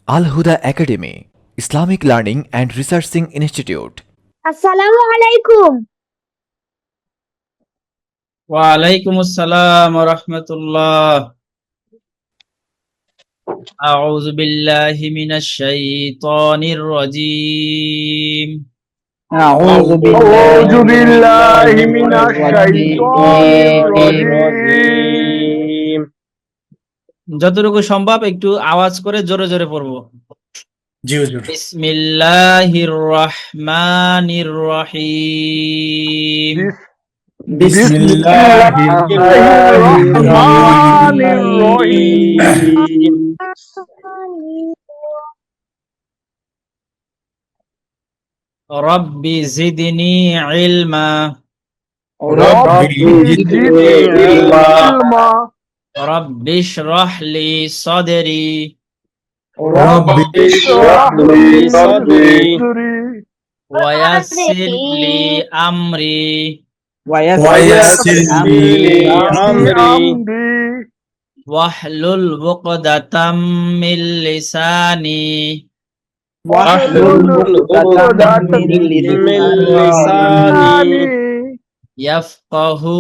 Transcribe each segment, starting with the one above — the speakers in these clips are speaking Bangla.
Al Huda Academy, Islamic Learning and Researching Institute. আসসালামু আলাইকুম। ওয়ালাইকুম আসসালাম ওয়া রাহমাতুল্লাহ। আউযু বিল্লাহি মিনাশ শাইতানির রাজীম। أعوذ بالله من الشيطان الرجيم যতটুকু সম্ভব একটু আওয়াজ করে জোরে জোরে পড়বো। জি হুজুর। বিসমিল্লাহির রহমানির রহিম। বিসমিল্লাহির রহমানির রহিম রব্বি জিদনি ইলমা। রব্বি জিদনি ইলমা রব্বি ইশরাহ লি সাদরি রব্বি ইশরাহ লি সাদরি ওয়া ইয়াসসির লি আমরি ওয়ায়াসসির লি আমরি ওয়াহলুল উকদাতাম মিন লিসানি واحلل عقدة من لساني ইয়াফকাহু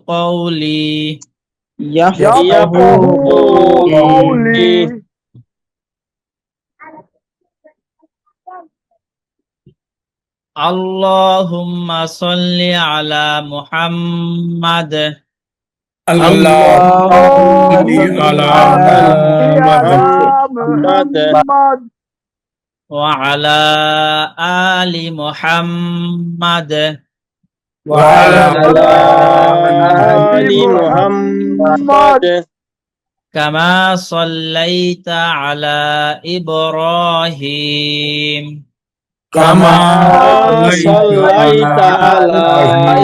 কওলি। يفقهوا قولي আল্লাহুম্মা সাল্লি আলা মুহাম্মাদ اللهم صل على محمد ওয়া আলা আলি মুহাম্মাদ وعلى آل محمد কামা সাল্লাইতা আলা ইব্রাহিম كما صليت على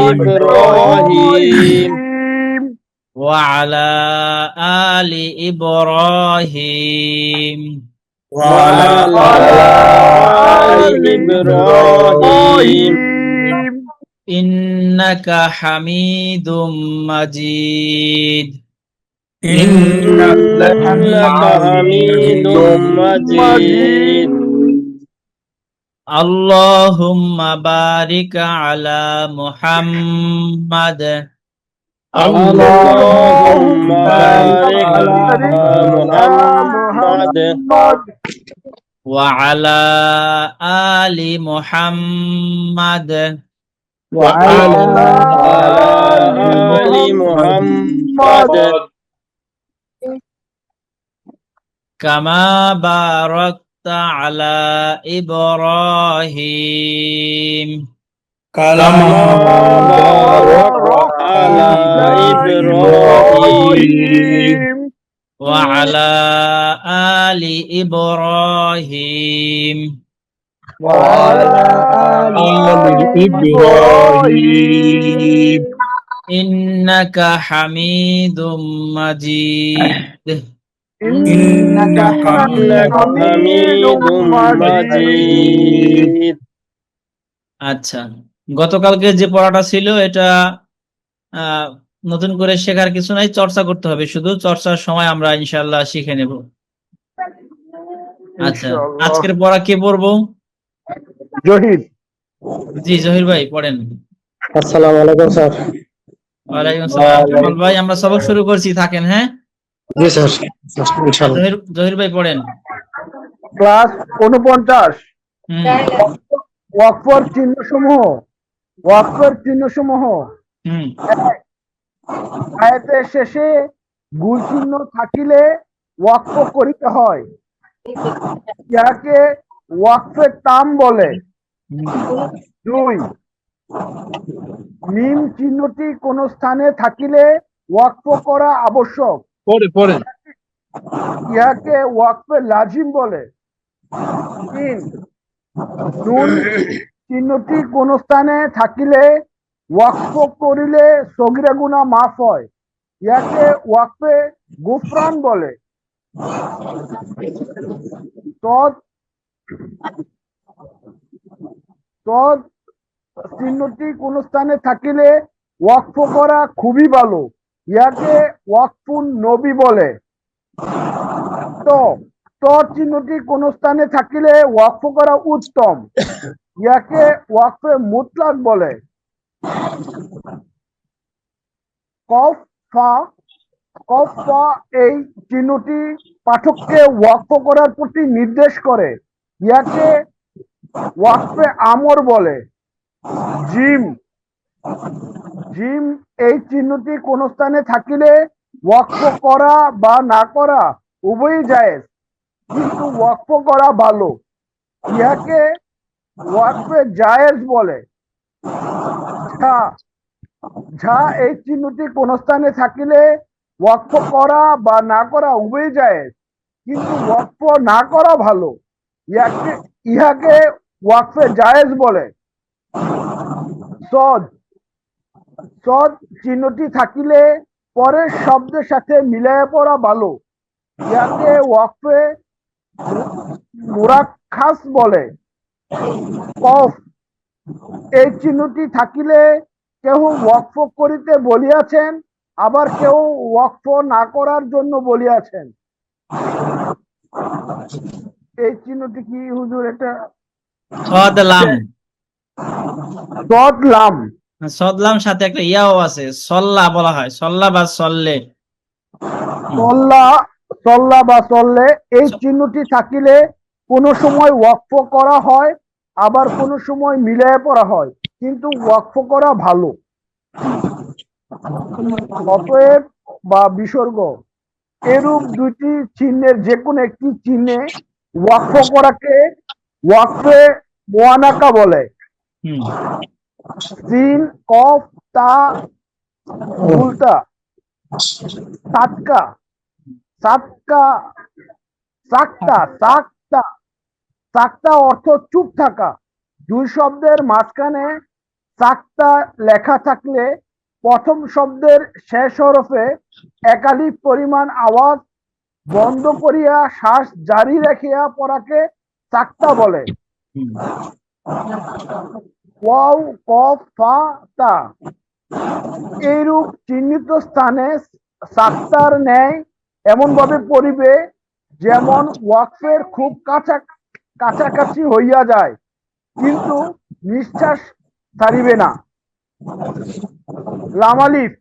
إبراهيم ওয়া আলা আলি ইব্রাহিম وعلى آل إبراهيم ইন্নাকা হামিদুম মাজিদ। إنك حميد مجيد আল্লাহুম্মা বারিক আলা মুহাম্মাদ اللهم بارك على محمد ওয়া আলা আলি মুহাম্মাদ وعلى آل محمد কামা বারাকতা আলা ইব্রাহিম كما باركت على إبراهيم ওয়া আলা আলি ইব্রাহিম وعلى آل إبراهيم ইন্নাকা হামিদুম মাজিদ। إنك حميد مجيد আচ্ছা, গতকালকে যে পড়াটা ছিল এটা নতুন করে শেখার কিছু নাই, চর্চা করতে হবে, শুধু চর্চার সময় আমরা ইনশাআল্লাহ শিখে নেব। আচ্ছা, আজকের পড়া কে পড়বো? জহির। জি জহির ভাই পড়েন। আসসালামু আলাইকুম স্যার। ওয়ালাইকুম আসসালাম। কামাল ভাই আমরা সবক শুরু করছি, থাকেন। হ্যাঁ জি স্যার, ইনশাআল্লাহ। জহির ভাই পড়েন। ক্লাস 49 হুম ওয়াকফের চিহ্নসমূহ হুম আয়াতের শেষে গুণ চিহ্ন থাকিলে ওয়াকফ করিতে হয়, ইহাকে ওয়াকফে তাম বলে। 2, মিম চিহ্নটি কোন স্থানে থাকিলে ওয়াকফ করা আবশ্যক, পড়ে ইহাকে ওয়াকফে লাজিম বলে। 3, নুন চিহ্নটি কোন স্থানে থাকিলে ওয়াকফ করিলে সগীরা গুনাহ মাফ হয়, ইয়াকে ওয়াকফে গুফরান বলে। তদ তদ চিহ্নটি কোন স্থানে থাকিলে ওয়াকফ করা খুবই ভালো, ইয়াকে ওয়াকফুন নবী বলে। তো চিহ্নটি কোন স্থানে থাকিলে ওয়াকফ করা উত্তম, ইয়াকে ওয়াকফে মুতলাক বলে। কফ ফা কফ ফা এই চিহ্নটি পাঠককে ওয়াকফ করার প্রতি নির্দেশ করে, ইয়াকে ওয়াকফে আমর বলে। জিম জিম এই চিহ্নটি কোন স্থানে থাকিলে ওয়াকফ করা বা না করা উভয়ই জায়েজ, কিন্তু ওয়াকফ করা ভালো, ইহাকে ওয়াকফে জায়েজ বলে। ঝা ঝা এই চিহ্নটি কোন স্থানে থাকিলে ওয়াকফ করা বা না করা উভয়ই জায়েজ, কিন্তু ওয়াকফ না করা ভালো, ইহাকে ওয়াকফে জায়েজ বলে। সদ সদ চিহ্নটি থাকিলে পরের শব্দের সাথে মিলাইয়া পড়া ভালো, ইয়াকে ওয়াকফে মুরাক্কাস বলে। কফ এই চিহ্নটি থাকিলে কেউ ওয়াকফ করিতে বলিয়াছেন, আবার কেউ ওয়াকফ না করার জন্য বলিয়াছেন। এই চিহ্নটি কি হুজুর? এটা সদলাম, সদলাম। সদলাম সাথে একটা ইয়াও আছে, সল্লা বলা হয়, সল্লা বা সল্লে। সল্লা সল্লা বা সল্লে এই চিহ্নটি থাকিলে কোন সময় ওয়াকফ করা হয়, আবার কোন সময় মিলাইয়া পড়া হয়, কিন্তু ওয়াকফ করা ভালো। অতএব বা বিসর্গ এরূপ দুইটি চিহ্নের যে কোনো একটি চিহ্নে ওয়াকফ করাকে ওয়াকফে মুআনাকা বলে। সিন কফ তা উল্টা সাতকা সাতকা সাক্তা সাক্তা সাক্তা অর্থ চুপ থাকা। দুই শব্দের মাঝখানে সাক্তা লেখা থাকলে প্রথম শব্দের শেষ হরফে একাধিক পরিমাণ আওয়াজ বন্ধ করিয়া শ্বাস জারি রাখিয়া পড়াকে সাক্তা বলে। ওয়াও কফ ফা তা এইরূপ চিহ্নিত স্থানে সাক্তার ন্যায় এমন ভাবে পড়িবে যেমন ওয়াকফের খুব কাছাকাছি হইয়া যায়, কিন্তু নিঃশ্বাস ছাড়িবে না। লামালিফ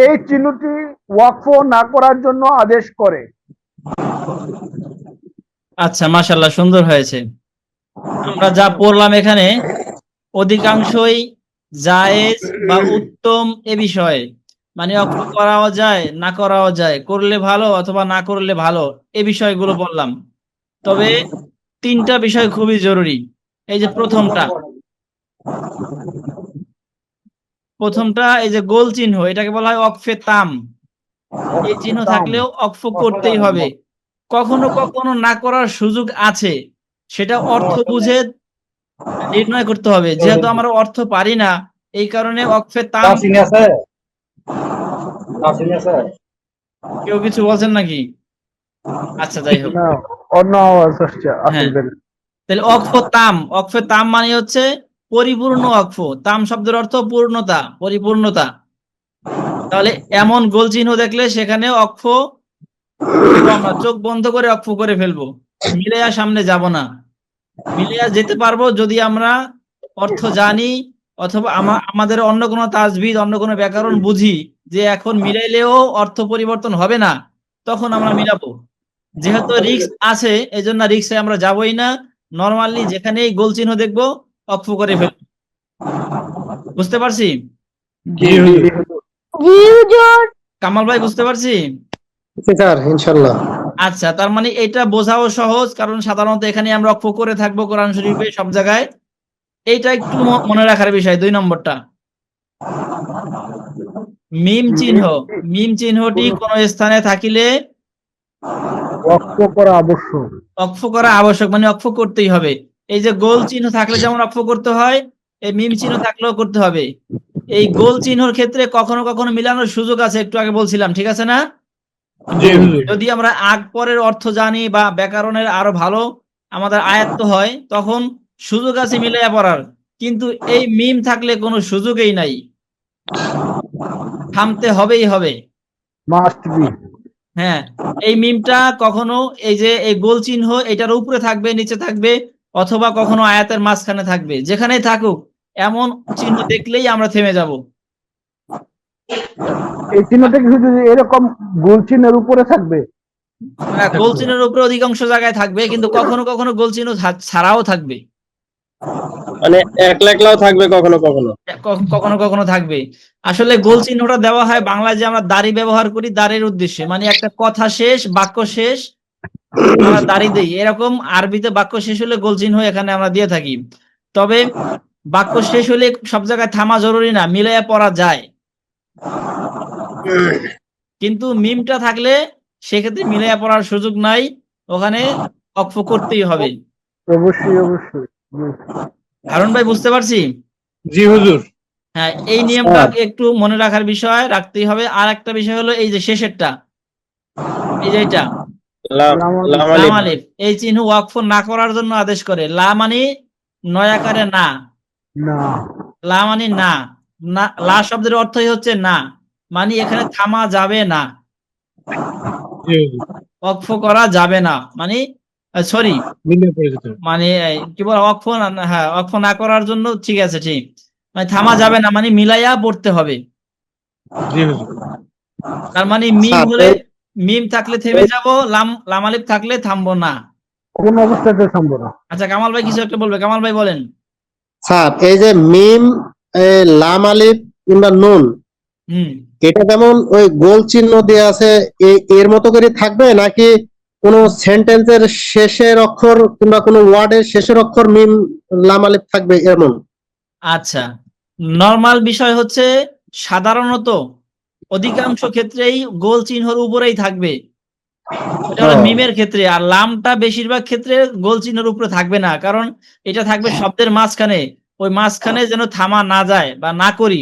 এই চিহ্নটি ওয়াকফ না করার জন্য আদেশ করে। আচ্ছা, মাশাআল্লাহ, সুন্দর হয়েছে। আমরা যা পড়লাম এখানে অধিকাংশই জায়েজ বা উত্তম এ বিষয়ে, মানে ওয়াকফ করাও যায় না করাও যায়, করলে ভালো অথবা না করলে ভালো, এ বিষয়গুলো বললাম। তবে তিনটা বিষয় খুবই জরুরি। এই যে প্রথমটা এই যে গোল চিহ্ন, এটাকে বলা হয় ওয়াকফে তাম। এই চিহ্ন থাকলেও ওয়াকফ করতেই হবে। কখনো কখনো না করার সুযোগ আছে, সেটা অর্থ বুঝে নির্ণয় করতে হবে। যেহেতু আমরা অর্থ পারি না, এই কারণে ওয়াকফে তাম। কেউ কিছু বলছেন নাকি? আচ্ছা, যাই হোক। অন্য আওয়াজ আসছে। তাহলে ওয়াকফে তাম মানে হচ্ছে পরিপূর্ণ ওয়াকফ। তাম শব্দের অর্থ পূর্ণতা, পরিপূর্ণতা। তাহলে এমন গোল চিহ্ন দেখলে সেখানে ওয়াকফ আমরা চোখ বন্ধ করে ওয়াকফ করে ফেলবো, মিলাইয়া সামনে যাব না। মিলাইয়া যেতে পারবো যদি আমরা অর্থ জানি, অথবা আমাদের অন্য কোনো তাজবিদ, অন্য কোনো ব্যাকরণ বুঝি যে এখন মিলাইলেও অর্থ পরিবর্তন হবে না, তখন আমরা মিলাবো। যেহেতু রিস্ক আছে, এই জন্য রিস্কে আমরা যাবই না। নরমালি যেখানেই গোল চিহ্ন দেখবো ওয়াকফ করে ফেলবো। বুঝতে পারছি? কামাল ভাই, বুঝতে পারছি? ইনশাআল্লাহ। আচ্ছা, তার মানে এটা বোঝাও সহজ, কারণ সাধারণত এখানে আমরা ওয়াকফ করে থাকবো কোরআন শরীফে সব জায়গায়। এইটা একটু মনে রাখার বিষয়। 2 নম্বরটা মিম চিহ্নটি কোন স্থানে থাকিলে ওয়াকফ করা আবশ্যক। ওয়াকফ করা আবশ্যক মানে ওয়াকফ করতেই হবে। এই যে গোল চিহ্ন থাকলে যেমন ওয়াকফ করতে হয়, এই মিম চিহ্ন থাকলেও করতে হবে। এই গোল চিহ্নর ক্ষেত্রে কখনো কখনো মিলানোর সুযোগ আছে, একটু আগে বলছিলাম, ঠিক আছে না? যদি আমরা আগ পরের অর্থ জানি বা ব্যাকরণের আরো ভালো আমাদের আয়ত্ত হয়, তখন সুযোগ আছে মিলাইয়া পড়ার। কিন্তু এই মিম থাকলে কোনো সুযোগই নাই, থামতে হবেই হবে। Must be. হ্যাঁ, এই মিমটা কখনো এই যে এই গোল চিহ্ন এটার উপরে থাকবে, নিচে থাকবে, অথবা কখনো আয়াতের মাঝখানে থাকবে। যেখানেই থাকুক এমন চিহ্ন দেখলেই আমরা থেমে যাব। এই চিহ্নটা কি শুধু এরকম গোল চিহ্নের উপরে থাকবে? হ্যাঁ, গোল চিহ্নের উপরে অধিকাংশ জায়গায় থাকবে, কিন্তু কখনো কখনো গোল চিহ্ন ছাড়াও থাকবে, মানে একলা একলাও থাকবে কখনো কখনো। কখনো কখনো থাকবে। আসলে গোল চিহ্নটা দেওয়া হয় বাংলায় যে আমরা দাড়ি ব্যবহার করি দাড়ির উদ্দেশ্যে, মানে একটা কথা শেষ, বাক্য শেষ আমরা দাড়ি দেই, এরকম আরবিতে বাক্য শেষ হলে গোল চিহ্ন এখানে আমরা দিয়ে থাকি। তবে বাক্য শেষ হলে সব জায়গায় থামা জরুরি না, মিলাইয়া পড়া যায়, কিন্তু মিমটা থাকলে সেক্ষেত্রে মিলাইয়া পড়ার সুযোগ নাই, ওখানে অক্ফ করতেই হবে। অবশ্যই অবশ্যই। হারুন ভাই, বুঝতে পারছি? জি হুজুর। হ্যাঁ, এই নিয়মটা একটু মনে রাখার বিষয়, রাখতেই হবে। আর একটা বিষয় হলো এই যে শেষেরটা, এই যে এটা লাম আলিফ, এই চিহ্ন ওয়াকফ না করার জন্য আদেশ করে। লা মানে নয় আকারে না, না, লা মানে না, না লা শব্দের অর্থই হচ্ছে না, মানে এখানে থামা যাবে না, ওয়াকফ করা যাবে না, মানে সরি, মানে কি বল ওয়াকফ না, হ্যাঁ ওয়াকফ না করার জন্য, ঠিক আছে, ঠিক, মানে থামা যাবে না, মানে মিলাইয়া পড়তে হবে। তার মানে মিম হলে, মিম থাকলে থেমে যাব, লাম আলিফ থাকলে থামবো না। কোন অবস্থাতে থামবো না। আচ্ছা, কামাল ভাই কিছু একটা বলবে, কামাল ভাই বলেন। স্যার এই যে মিম, লাম আলিফ কিংবা নুন, হুম এটা যেমন ওই গোল চিহ্ন দেওয়া আছে এর মতো করে থাকবে, নাকি কোনো সেন্টেন্সের শেষের অক্ষর কিংবা কোনো ওয়ার্ডের শেষের অক্ষর মিম লাম আলিফ থাকবে এমন? আচ্ছা, নরমাল বিষয় হচ্ছে সাধারণত অধিকাংশ ক্ষেত্রেই গোল চিহ্নের উপরেই থাকবে, এটা হলো মিমের ক্ষেত্রে। আর লামটা বেশিরভাগ ক্ষেত্রে গোল চিহ্নের উপরে থাকবে না, কারণ এটা থাকবে শব্দের মাঝখানে, ওই মাঝখানে যেন থামা না যায় বা না করি।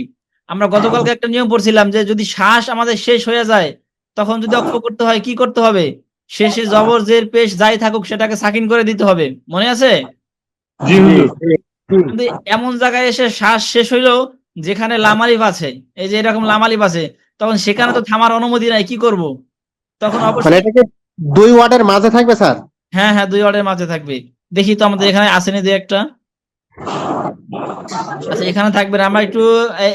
আমরা গতকালকে একটা নিয়ম পড়ছিলাম যে যদি শ্বাস আমাদের শেষ হয়ে যায় তখন যদি অক্ষ করতে হয় কি করতে হবে, শেষে জবর জের পেশ যাই থাকুক সেটাকে সাকিন করে দিতে হবে, মনে আছে? জি হুজুর। কিন্তু এমন জায়গায় এসে শ্বাস শেষ হইলো যেখানে লামালিফ আছে, এই যে এরকম লামালিফ আছে, তখন সেখানে তো থামার অনুমতি নাই, কি করব? তখন মানে অবশ্যই, এটা কি দুই ওয়ার্ডের মাঝে থাকবে স্যার? হ্যাঁ হ্যাঁ, দুই ওয়ার্ডের মাঝে থাকবে। দেখি তো আমাদের এখানে আসেনি দুই একটা। আচ্ছা, এখানে থাকবে না, আমরা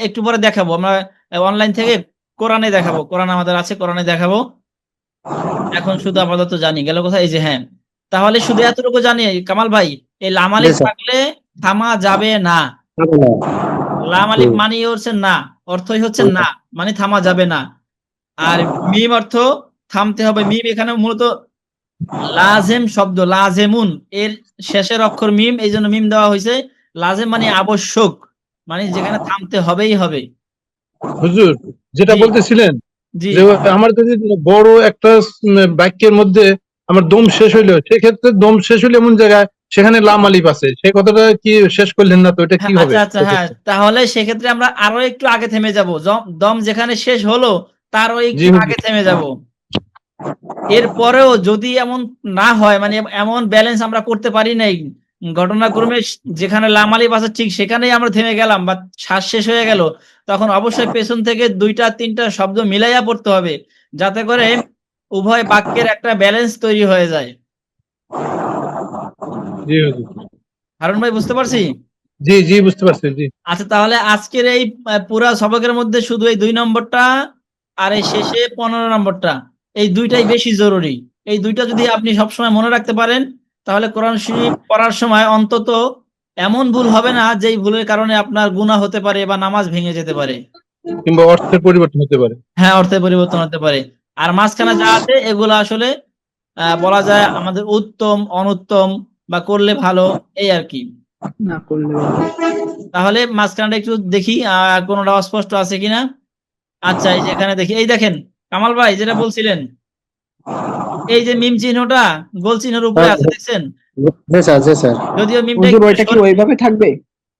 একটু পরে দেখাবো, আমরা অনলাইন থেকে কোরআনে দেখাবো, কোরআন আমাদের আছে, কোরআনে দেখাবো। এখন শুধু আপাতত জানি গেল কোথায়, এই যে হ্যাঁ, তাহলে শুধু এতটুকু জানি কামাল ভাই, এই লামালিফ জি, স্যার। থাকলে থামা যাবে না। লামালিফ মানে হচ্ছে না, অর্থই হচ্ছে না, মানে থামা যাবে না। আর মিম অর্থ থামতে হবে। মিম এখানে মূলত লাজেম শব্দ, লাজেমুন এর শেষের অক্ষর মিম, এই জন্য মিম দেওয়া হয়েছে। লাজেম মানে আবশ্যক, মানে যেখানে থামতে হবেই হবে। হুজুর, যেটা জি বলতেছিলেন জি যে আমার যদি বড় একটা বাক্যের মধ্যে আমার দম শেষ হইলো, সেক্ষেত্রে দম শেষ হইলে এমন জায়গায় সেখানে লাম আলিফ আছে, সেই কথাটা কি শেষ করলেন না তো? এটা কি হ্যাঁ, হবে? আচ্ছা আচ্ছা, হ্যাঁ, তাহলে সেক্ষেত্রে আমরা আরো একটু আগে থেমে যাব, দম যেখানে শেষ হলো তারও জি একটু হুজুর। আগে থেমে যাব। এরপরেও যদি এমন না হয়, মানে এমন ব্যালেন্স আমরা করতে পারি নাই, ঘটনাক্রমে যেখানে লামালিফ আছে ঠিক সেখানেই আমরা থেমে গেলাম বা শ্বাস শেষ হয়ে গেল, তখন অবশ্যই পেছন থেকে দুইটা তিনটা শব্দ মিলাইয়া পড়তে হবে, যাতে করে উভয় বাক্যের একটা ব্যালেন্স তৈরি হয়ে যায়। জি হুজুর। হারুন ভাই, বুঝতে পারছি? জি জি, বুঝতে পারছি। জি আচ্ছা, তাহলে আজকের এই পুরা সবকের মধ্যে শুধু এই 2 নম্বরটা আর এই শেষে 15 নম্বরটা, এই দুইটাই বেশি জরুরি। এই দুইটা যদি আপনি সবসময় মনে রাখতে পারেন তাহলে কোরআন শরীফ পড়ার সময় অন্তত এমন ভুল হবে না যেই ভুলের কারণে আপনার গুনাহ হতে পারে বা নামাজ ভেঙে যেতে পারে। কিংবা অর্থের পরিবর্তন হতে পারে। হ্যাঁ, অর্থের পরিবর্তন হতে পারে। আর মাঝখানে যা আছে এগুলো আসলে বলা যায় আমাদের উত্তম, অনুত্তম বা করলে ভালো, এই আর কি। না করলে তাহলে মাঝখানটা একটু দেখি কোনোটা অস্পষ্ট আছে কিনা। আচ্ছা, এই যে এখানে দেখি, এই দেখেন কামাল ভাই যেটা বলছিলেন, এই যে মিম চিহ্নটা গোল চিহ্নের উপরে আছে, দেখছেন? জি স্যার, জি স্যার। যদিও মিমটা হুজুর একটু ওইটা কি ওইভাবে থাকবে?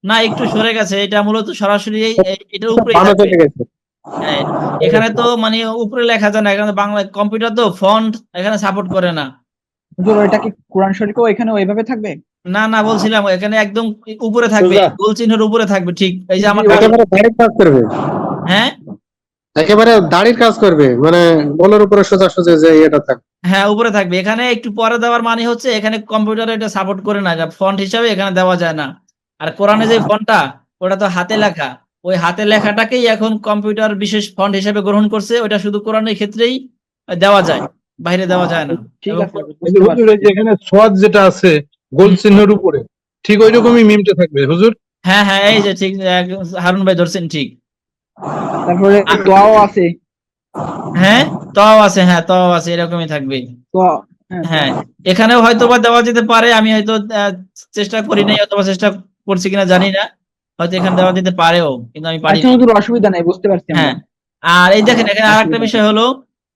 না, একটু সরে গেছে, এটা মূলত সরাসরি এটার উপরেই বামে থাকবে। চলে গেছে। হ্যাঁ, এখানে তো মানে উপরে লেখা যায় না, এখানে বাংলা কম্পিউটার তো ফন্ট এখানে সাপোর্ট করে না। হুজুর ওইটা কি কোরআন শরীফেও এখানে ওইভাবে থাকবে? না না, বলছিলাম এখানে একদম উপরে থাকবে, গোল চিহ্নের উপরে থাকবে, ঠিক এই যে আমার কাছে। একেবারে ডাইরেক্ট কাজ করবে। হ্যাঁ, একেবারে দাড়ির কাজ করবে, মানে বলের উপরে সোজাসুজি যে এটা থাকবে। হ্যাঁ, উপরে থাকবে। এখানে একটু পরে দেওয়ার মানে হচ্ছে এখানে কম্পিউটারে এটা সাপোর্ট করে না, ফন্ট হিসাবে এখানে দেওয়া যায় না। আর কোরআনে যে ফন্টটা, ওটা তো হাতে লেখা, ওই হাতে লেখাটাকেই এখন কম্পিউটার বিশেষ ফন্ট হিসেবে গ্রহণ করছে। ওটা শুধু কোরআনের ক্ষেত্রেই দেওয়া যায়, বাইরে দেওয়া যায় না। ঠিক এবং আছে, এই যে বুঝতে পারছি। হুজুর, এই যে এখানে সোয়াদ যেটা আছে গোল চিহ্নের উপরে, ঠিক ওই রকমই মিমটা থাকবে হুজুর। হ্যাঁ হ্যাঁ, এই যে ঠিক হারুন ভাই ধরছেন ঠিক। তারপরে দোয়াও আছে, হ্যাঁ, তও আছে, হ্যাঁ তও আছে, এরকমই থাকবে। দোয়া, হ্যাঁ, এখানেও হয়তোবা দেওয়া যেতে পারে, আমি হয়তো চেষ্টা করি নাই, অথবা চেষ্টা করছি কিনা জানি না, হয়তো এখানে দেওয়া যেতে পারেও, কিন্তু আমি পারি আচ্ছা না। হুজুর, অসুবিধা নাই, বুঝতে পারছি আমরা। হ্যাঁ, আর এই দেখেন এখানে আরেকটা বিষয় হলো,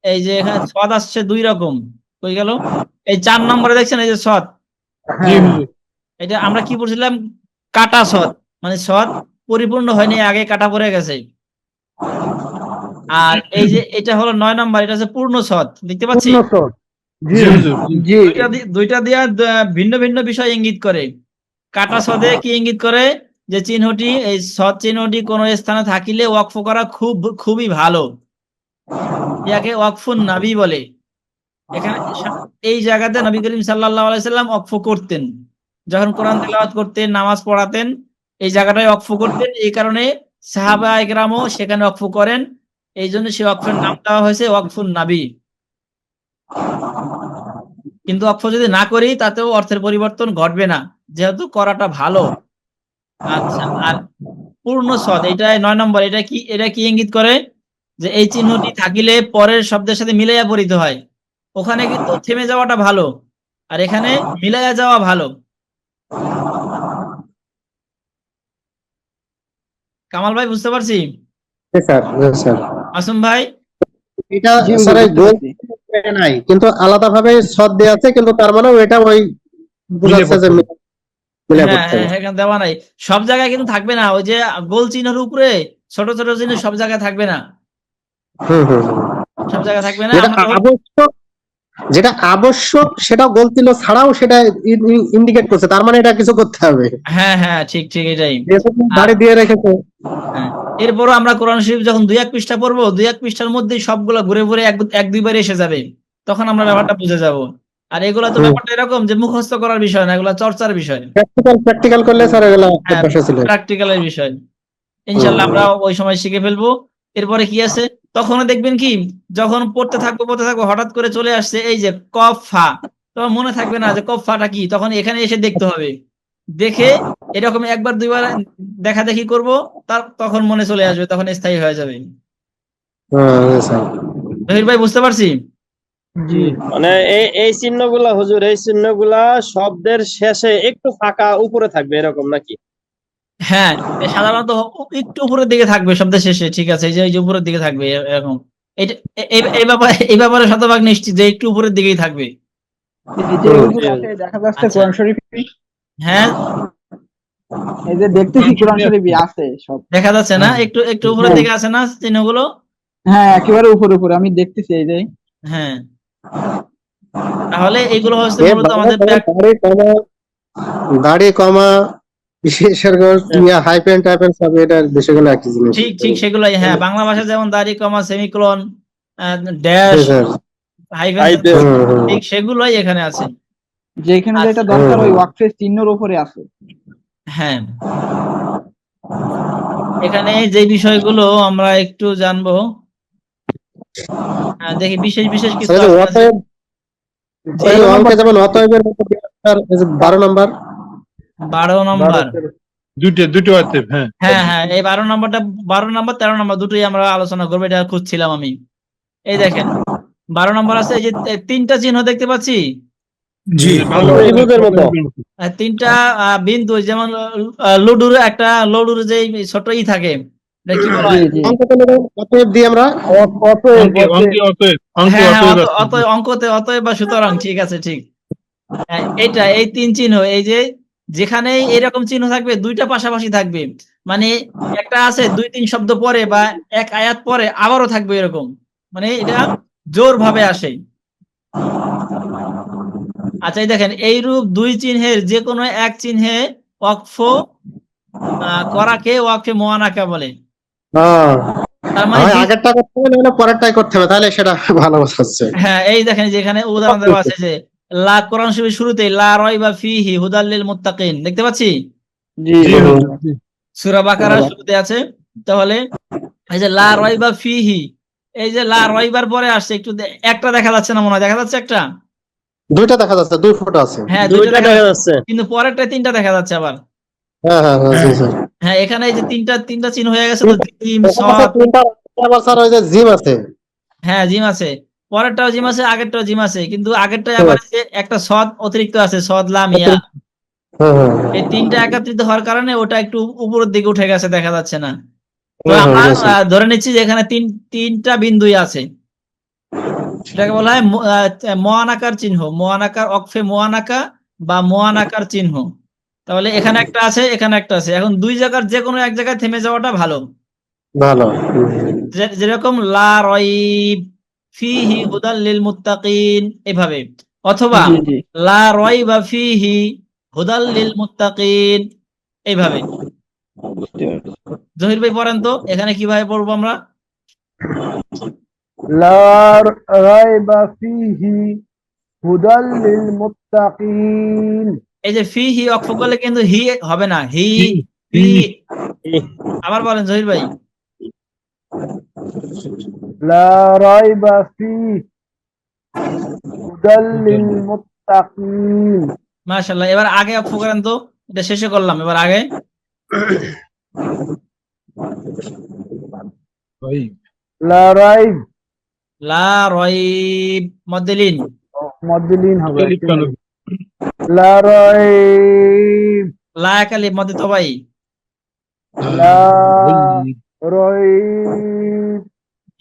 এই যে এখানে সদ আসছে দুই রকম, কই গেল? এই 4 নম্বরে দেখছেন এই যে সদ, জি হ্যাঁ, হুজুর। এটা আমরা কি বলছিলাম? কাটা সদ, মানে সদ পরিপূর্ণ হয়নি, আগে কাটা পড়ে গেছে। আর এই যে এটা হলো 9 নম্বর, এটা হচ্ছে পূর্ণ সদ, দেখতে পাচ্ছি? পূর্ণ সদ। জি জি হুজুর। জি, দুইটা দিয়া ভিন্ন ভিন্ন বিষয় ইঙ্গিত করে। কাটা সদে কি ইঙ্গিত করে? যে চিহ্নটি, এই সদ চিহ্নটি কোন স্থানে থাকিলে ওয়াকফ করা খুবই ভালো, ইয়াকে ওয়াকফুন নাবি বলে। এখানে এই জায়গাতে নবী করিম সাল্লাল্লাহু আলাইহি সাল্লাম ওয়াকফ করতেন, যখন কোরআন তেলাওয়াত করতেন, নামাজ পড়াতেন, এই জায়গাটায় ওয়াকফ করতেন। এই কারণে সাহাবা ইকরামও সেখানে ওয়াকফ করেন, এই জন্য সে ওয়াকফের নাম দেওয়া হয়েছে ওয়াকফুন নাবি। কিন্তু ওয়াকফ যদি না করি তাতেও অর্থের পরিবর্তন ঘটবে না, যেহেতু করাটা ভালো। আচ্ছা, আর পূর্ণ সদ, এটা 9 নম্বর, এটা কি ইঙ্গিত করে? যে এই চিহ্নটি থাকিলে পরের শব্দের সাথে মিলাইয়া পড়িতে হয়। ওখানে কিন্তু থেমে যাওয়াটা ভালো, আর এখানে মিলাইয়া যাওয়া ভালো। কামাল ভাই, বুঝতে পারছি? স্যার, স্যার, মাসুম ভাই? এটা জি হুজুর, স্যার এই বুঝতে গোল পারছি। নাই, কিন্তু আলাদা ভাবে সদ দেওয়া আছে, কিন্তু তার মানে এটা ওই বোঝাচ্ছে যে মিলে মিলে হ্যাঁ পড়তে হ্যাঁ, হবে। এখানে দেওয়া নাই, সব জায়গায় কিন্তু থাকবে না। ওই যে গোল চিহ্নের উপরে ছোট ছোট চিহ্ন সব জায়গায় থাকবে না, হুম হুম হুম। সব জায়গায় থাকবে না। যেটা আমরা যখন আবশ্যক, যেটা আবশ্যক সেটা গোল চিহ্ন ছাড়াও সেটা ইন্ডিকেট করছে, তার মানে এটা কিছু করতে হবে, হ্যাঁ হ্যাঁ, ঠিক ঠিক, এটাই। যেহেতু আর দাড়ি দিয়ে রেখেছে। হ্যাঁ, এরপরও আমরা কোরআন শরীফ যখন 2-1 পৃষ্ঠা পড়বো, 2-1 পৃষ্ঠার মধ্যেই সবগুলো ঘুরে ঘুরে এক দুইবার এসে যাবে, তখন আমরা ব্যাপারটা বুঝে যাব। আর এগুলা তো ব্যাপারটা এরকম যে মুখস্থ করার বিষয় না, এগুলা চর্চার বিষয়। প্র্যাকটিক্যাল করলে স্যার এগুলা হ্যাঁ, অভ্যাস ছিল। প্র্যাকটিক্যালের বিষয়। ইনশাল্লাহ আমরা ওই সময় শিখে ফেলবো। এরপরে কি আছে, তখনও দেখবেন কি, যখন পড়তে থাকবো হঠাৎ করে চলে আসছে এই যে কফ ফা, তখন মনে থাকবে না যে কফ ফাটা কি, তখন এখানে এসে দেখতে হবে। দেখে এরকম একবার দুইবার দেখা দেখি করবো, তখন মনে চলে আসবে, তখন স্থায়ী হয়ে যাবে। হ্যাঁ স্যার। জহির ভাই, বুঝতে পারছি? জি, মানে এই চিহ্নগুলা হুজুর, এই চিহ্নগুলা শব্দের শেষে একটু ফাঁকা উপরে থাকবে এরকম নাকি? হ্যাঁ, সাধারণত একটু উপরের দিকে থাকবে শব্দের শেষে, ঠিক আছে, এই যে উপরের দিকে থাকবে এরকম। এটা এই ব্যাপারে শতভাগ নিশ্চিত যে একটু উপরের দিকেই থাকবে। এই যে হুজুর আছে, দেখা যাচ্ছে আচ্ছা। কোরআন শরীফ, হ্যাঁ, এই যে দেখতেছি কোরআন শরীফই আছে সব। দেখা যাচ্ছে না, একটু একটু উপরের দিকে আছে না চিহ্নগুলো? হ্যাঁ, একেবারে উপরে উপরে আমি দেখতেছি, এই যে। হ্যাঁ, তাহলে এগুলো হচ্ছে এ মূলত বাবা, আমাদের দাড়ি কমা বিশেষের হাইপেন টাইপেন সব এটার বিষয়গুলো একই জিনিস। ঠিক ঠিক, সেগুলাই। হ্যাঁ, বাংলা ভাষা যেমন দাড়ি কমা, semicolon, dash, sir. Hyphen, hyphen. ঠিক সেগুলাই এখানে আছে। যেখানে যেটা আচ্ছা। দরকার ওই ওয়াকফের চিহ্নের উপরে আছে। হ্যাঁ, এখানে যে বিষয়গুলো আমরা একটু জানবো, দেখি বিশেষ বিশেষ কিছু স্যার, আসলে আছে। অতএব জি, অঙ্কে যেমন অতএবের মতো স্যার, এই যে 12 নম্বর। 12 নম্বর। দুটো আছে। হ্যাঁ হ্যাঁ হ্যাঁ, এই 12 নম্বরটা, 12 নম্বর 13 নম্বর দুটোই আমরা আলোচনা করবো, এটা খুঁজছিলাম আমি। এই দেখেন 12 নম্বর আছে, এই যে তিনটা চিহ্ন দেখতে পাচ্ছি, জি, ত্রিভুজের মতো। তিনটা বিন্দু, যেমন লুডুর যে ছোট ই থাকে, এটা কি বলা হয়? জি জি, অঙ্ক করলে অতএব দিয়ে আমরা অতএব হ্যাঁ হ্যাঁ, অতএব আছে। অতএব, অঙ্কতে অতএব বা সুতরাং, ঠিক আছে, ঠিক। এই 3 চিহ্ন, এই যে যেখানেই এরকম চিহ্ন থাকবে দুইটা পাশাপাশি থাকবে, মানে একটা আছে 2-3 শব্দ পরে বা এক আয়াত পরে আবারও থাকবে এরকম, মানে এটা জোর ভাবে আসে। আচ্ছা, এই দেখেন এইরূপ দুই চিহ্নের যে কোনো এক চিহ্নে ওয়াকফ করাকে ওয়াকফে মুআনাকা বলে। হ্যাঁ তার মানে হয় আগেরটা করতে হবে না পরেরটাই করতে হবে, তাহলে সেটা ভালো হচ্ছে। হ্যাঁ, এই দেখেন যেখানে উদাহরণ দেওয়া আছে যে লা, কোরআন শরীফের শুরুতে লা রাইবা ফিহি হুদাল লিল মুত্তাকিন, দেখতে পাচ্ছি জি জি জি হুজুর, জি। সূরা বাকারার শুরুতে আছে। তাহলে এই যে লা রাইবা ফিহি, এই যে লা রাইবার পরে আসছে, একটু একটা দেখা যাচ্ছে না, মনে হয় দেখা যাচ্ছে একটা, দুইটা দেখা যাচ্ছে, 2 ফুট আছে। হ্যাঁ দুইটা দুইটা দেখা দেখা যাচ্ছে, যাচ্ছে। কিন্তু পরেরটা তিনটা দেখা যাচ্ছে আবার। হ্যাঁ হ্যাঁ হ্যাঁ, জি স্যার। হ্যাঁ, এখানে এই যে তিনটা চিহ্ন হয়ে গেছে তো, জিম এখানে আছে সদ। তিনটা, আবার স্যার ওই যে জিম আছে। হ্যাঁ, জিম আছে, পরেরটাও জিম আছে, আগেরটাও জিম আছে, কিন্তু আগেরটায় ঠিক আবার আছে। এই যে একটা সদ অতিরিক্ত আছে, সদ লাম ইয়া। হ্যাঁ হ্যাঁ এই তিনটা একত্রিত হওয়ার কারণে ওটা একটু উপরের দিকে উঠে গেছে, দেখা যাচ্ছে না। তো হ্যাঁ, আমরা জি স্যার। ধরে নিচ্ছি যে এখানে তিনটা বিন্দুই আছে। এটাকে বলা হয় মোয়ানাকার চিহ্ন, মোয়ানাকার অক্ফে মোয়ানাকা বা মোয়ানাকার চিহ্ন। তাহলে এখানে একটা আছে, এখানে একটা আছে, এখন দুই জায়গার যে কোনো এক জায়গায় থেমে যাওয়াটা ভালো। ভালো। যেরকম লা রাইব ফিহি হুদাল লিল মুত্তাকিন, এভাবে, অথবা জি জি লা রাইবা ফিহি হুদাল লিল মুত্তাকিন, এইভাবে। জহির ভাই পড়েন তো, এখানে কিভাবে পড়বো আমরা? লা রাইবা ফিহি হুদাল লিল মুত্তাকিন। এই যে ফিহি অক্ষ করলে কিন্তু হি হবে না, হি হি, ফি। হি। আবার বলেন জহির ভাই। লা রাইবা ফিহি হুদাল লিল মুত্তাকিন। মাশাআল্লাহ, এবার আগে অক্ষ করেন তো, এটা শেষে করলাম, এবার আগে। ওই, লা রাইব, লা রাইব মদ্দিলিন। মদ্দিলিন হবে। আলিফ টান হবে। লা রাইব, লা একালিফ মদ্দে তবাই। লা ওই, রাইব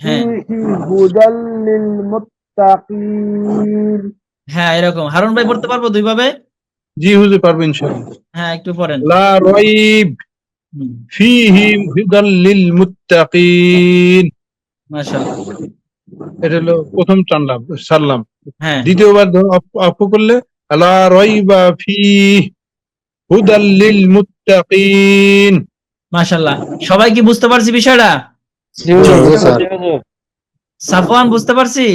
হ্যাঁ ফিহি হুদাল লিল মুত্তাকিন। হ্যাঁ, এরকম। হারুন ভাই পড়তে পারবো দুই ভাবে? জি হুজুর, পারবো ইনশাআল্লাহ। হ্যাঁ, একটু পড়েন। লা রাইব হুম, ফিহি হুদাল লিল মুত্তাকিন। মাশাআল্লাহ। এটা হলো প্রথম টানলাম, সারলাম। হ্যাঁ, দ্বিতীয়বার অফ করলে লা রাইবা ফিহি হুদাল লিল মুত্তাকিন। মাশাআল্লাহ। সবাই কি বুঝতে পারছি বিষয়টা? জি হুজুর, জি বুঝতে স্যার। পারছি হুজুর। সাফওয়ান বুঝতে পারছি?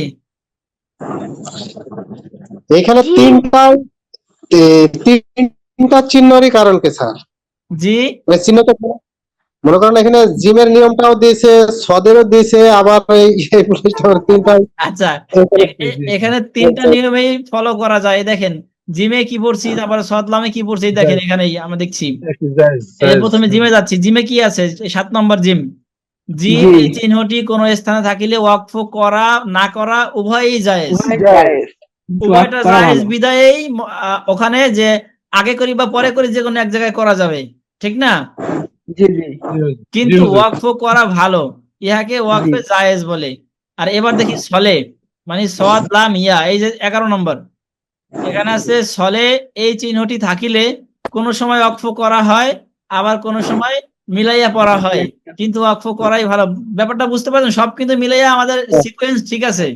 এখানে তিনটা চিহ্নেরই কারণ কি স্যার? জি, ওই চিহ্নটা মনে করেন এখানে জিমের নিয়মটাও দিয়েছে, সদেরও দিয়েছে, আবার এই পুলিশটাও তিনটা। আচ্ছা, এখানে তিনটা নিয়মেই ফলো করা যায়। দেখেন, জিমে কি পড়ছি, তারপরে সদলামে কি পড়ছি, দেখেন এখানেই আমরা দেখছি। এই যে প্রথমে জিমে যাচ্ছি, জিমে কি আছে? 7 নম্বর জিম। জিম জি। এই চিহ্নটি কোন স্থানে থাকিলে ওয়াকফ করা না করা উভয়ই জায়েজ। জায়েজ। উভয়টা জায়েজ বিদায়েই ওখানে যে আগে করি বা পরে করি যে কোনো এক জায়গায় করা যাবে, ঠিক না? জি জি কিন্তু ওয়াকফ করা ভালো, ইহাকে ওয়াকফে জি। জায়েজ বলে। আর এবার দেখি সলে, মানে সদ লাম ইয়া, এই যে 11 নম্বর, এখানে আছে সলে এই চিহ্নটি থাকিলে কোন সময় ওয়াকফ করা হয়, আবার কোন সময় মিলাইয়া পড়া হয়, কিন্তু ওয়াকফ করাই ভালো। ব্যাপারটা বুঝতে পারছেন? সব কিন্তু মিলাইয়া আমাদের সিকোয়েন্স ঠিক আছে।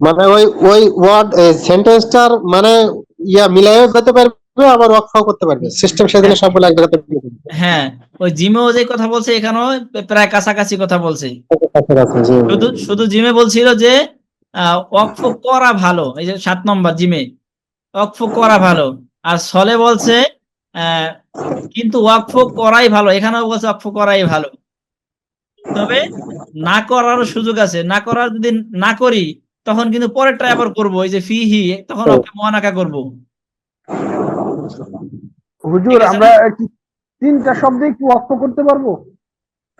মানে ওই ওই ওয়ার্ড সেন্টেন্সটার মানে মিলাইও যেতে পারবে, আবার ওয়ার্কফাও করতে পারবে। সিস্টেম সেদিনে সবগুলো এক জায়গাতে মিলে যাবে। হ্যাঁ, ওই জিমেও যে কথা বলছে এখানেও প্রায় কাছাকাছি কথা বলছে। কাছাকাছি, জি। শুধু শুধু জিমে বলছিল যে ওয়াকফ করা ভালো, এই যে 7 নম্বর জিমে ওয়াকফ করা ভালো। আর সলে বলছে আহ, কিন্তু ওয়াকফ করাই ভালো, এখানেও বলছে ওয়াকফ করাই ভালো। তবে না করারও সুযোগ আছে, না করার যদি না করি তখন কিন্তু পরেরটা আবার করবো, এই যে ফিহি, তখন ওকে মোয়ানাকা করবো। হুজুর, ঠিক আছে আমরা না? কি তিনটা শব্দে কি ওয়াক্ফ করতে পারবো?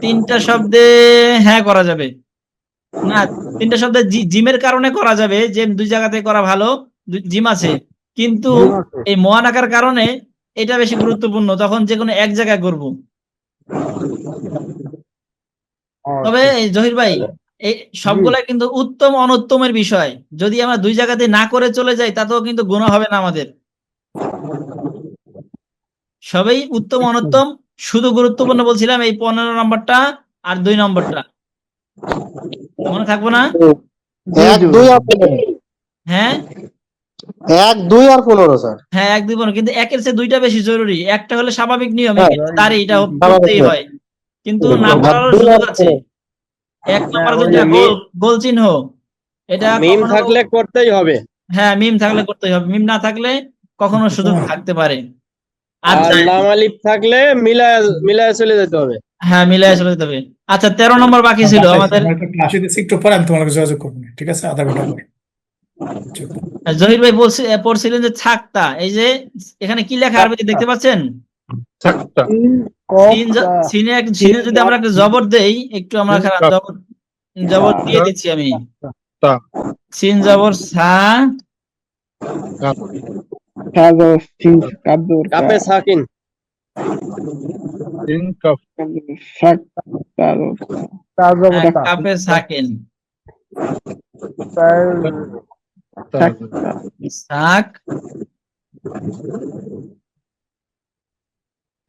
তিনটা শব্দে হ্যাঁ করা যাবে না, তিনটা শব্দে জিমের কারণে করা যাবে, যে দুই জায়গাতে করা ভালো, জিম আছে, কিন্তু জিম আছে। এই মোয়ানাকার কারণে এটা বেশি গুরুত্বপূর্ণ, তখন যে কোনো এক জায়গায় করব। তবে এই জহির ভাই, এই সবগুলা কিন্তু উত্তম অনুত্তমের বিষয়। যদি আমরা দুই জায়গাতে না করে চলে যাই তাতেও কিন্তু গুনাহ হবে না আমাদের। সবই উত্তম অনুত্তম, শুধু গুরুত্বপূর্ণ বলছিলাম এই 15 নম্বরটা আর 2 নম্বরটা, মনে থাকবো না? 1, 2 আর 15। হ্যাঁ 1, 2 আর 15 স্যার। হ্যাঁ, 1, 2 কিন্তু একের চেয়ে দুইটা বেশি জরুরি। একটা হলে স্বাভাবিক নিয়ম, হ্যাঁ, দাঁড়ি এটা স্বাভাবিক পড়তেই নিয়ম। হয়, কিন্তু না আর পড়ারও 2 সুযোগ আর আছে। 15 এক নম্বরে ওই যেটা যে গোল গোল চিহ্ন, এটা মিম কখনো থাকলে করতেই হবে। হ্যাঁ মিম থাকলে করতেই হবে, মিম না থাকলে কখনো সুযোগ থাকতে পারে। আর আচ্ছা লাম আলিফ থাকলে মিলায় মিলায় চলে যেতে হবে। হ্যাঁ মিলাই চলে যেতে হবে। আচ্ছা 13 নম্বর বাকি ছিল আমাদের। আমার একটা ক্লাস দিচ্ছি, একটু পরে আমি তোমার যোগাযোগ করবো, ঠিক আছে? আধা ঘন্টা পর। জহির ভাই পড়ছিলেন যে ছাক্তা, এই যে এখানে কি লেখা আরবিতে দেখতে পাচ্ছেন? সাতটা। সিন কফ সিনে যদি আমরা একটা জবর দেই, একটু আমরা সিন খারাপ কাফ। জবর দিয়ে দিচ্ছি আমি। তা সিন জবর সা, কাপ। কাপে সাকিন। সিন কাপ। কাপে সাকিন, তা। সাক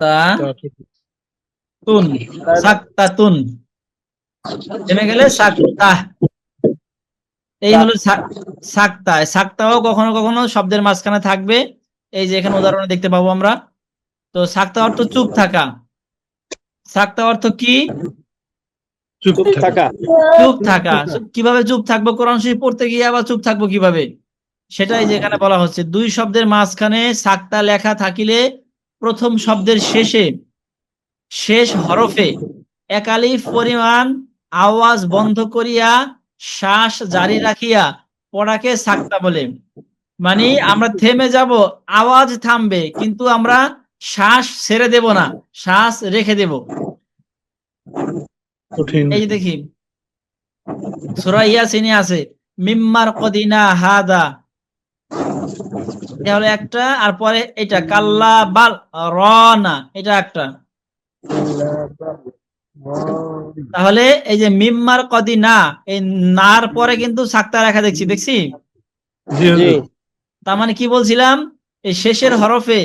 তা তুন, সাকতা তুন, থেমে গেলে সাকতা। এই হলো সাকতা। সাকতাও কখনো কখনো শব্দের মাঝখানে থাকবে, এই যে এখানে উদাহরণে দেখতে পাবো আমরা। তো সাকতা অর্থ চুপ থাকা। সাকতা অর্থ কি? চুপ চুপ থাকা। থাকা। চুপ থাকা। কিভাবে চুপ থাকবো? কোরআন শরীফ পড়তে গিয়ে আবার চুপ থাকবো কিভাবে? সেটাই যেখানে বলা হচ্ছে, দুই শব্দের মাঝখানে সাকতা লেখা থাকিলে প্রথম শব্দের শেষে শেষ হরফে একালিফ পরিমাণ আওয়াজ বন্ধ করিয়া শ্বাস জারি রাখিয়া পড়াকে সাকতা বলে। মানে আমরা থেমে যাব, আওয়াজ থামবে, কিন্তু আমরা শ্বাস ছেড়ে দেব না, শ্বাস রেখে দেব। কঠিন। এই যে দেখি সূরা ইয়াসিনে আছে মিম্মার কদিনা হাদা, এটা হলো একটা। আর পরে এটা কাল্লা বাল রনা, এটা একটা। তাহলে এই যে মিম্মার কদিনা, এই নার পরে কিন্তু সাক্তা রেখা দেখছি। জি জি হুজুর। তার মানে কি বলছিলাম, এই শেষের হরফে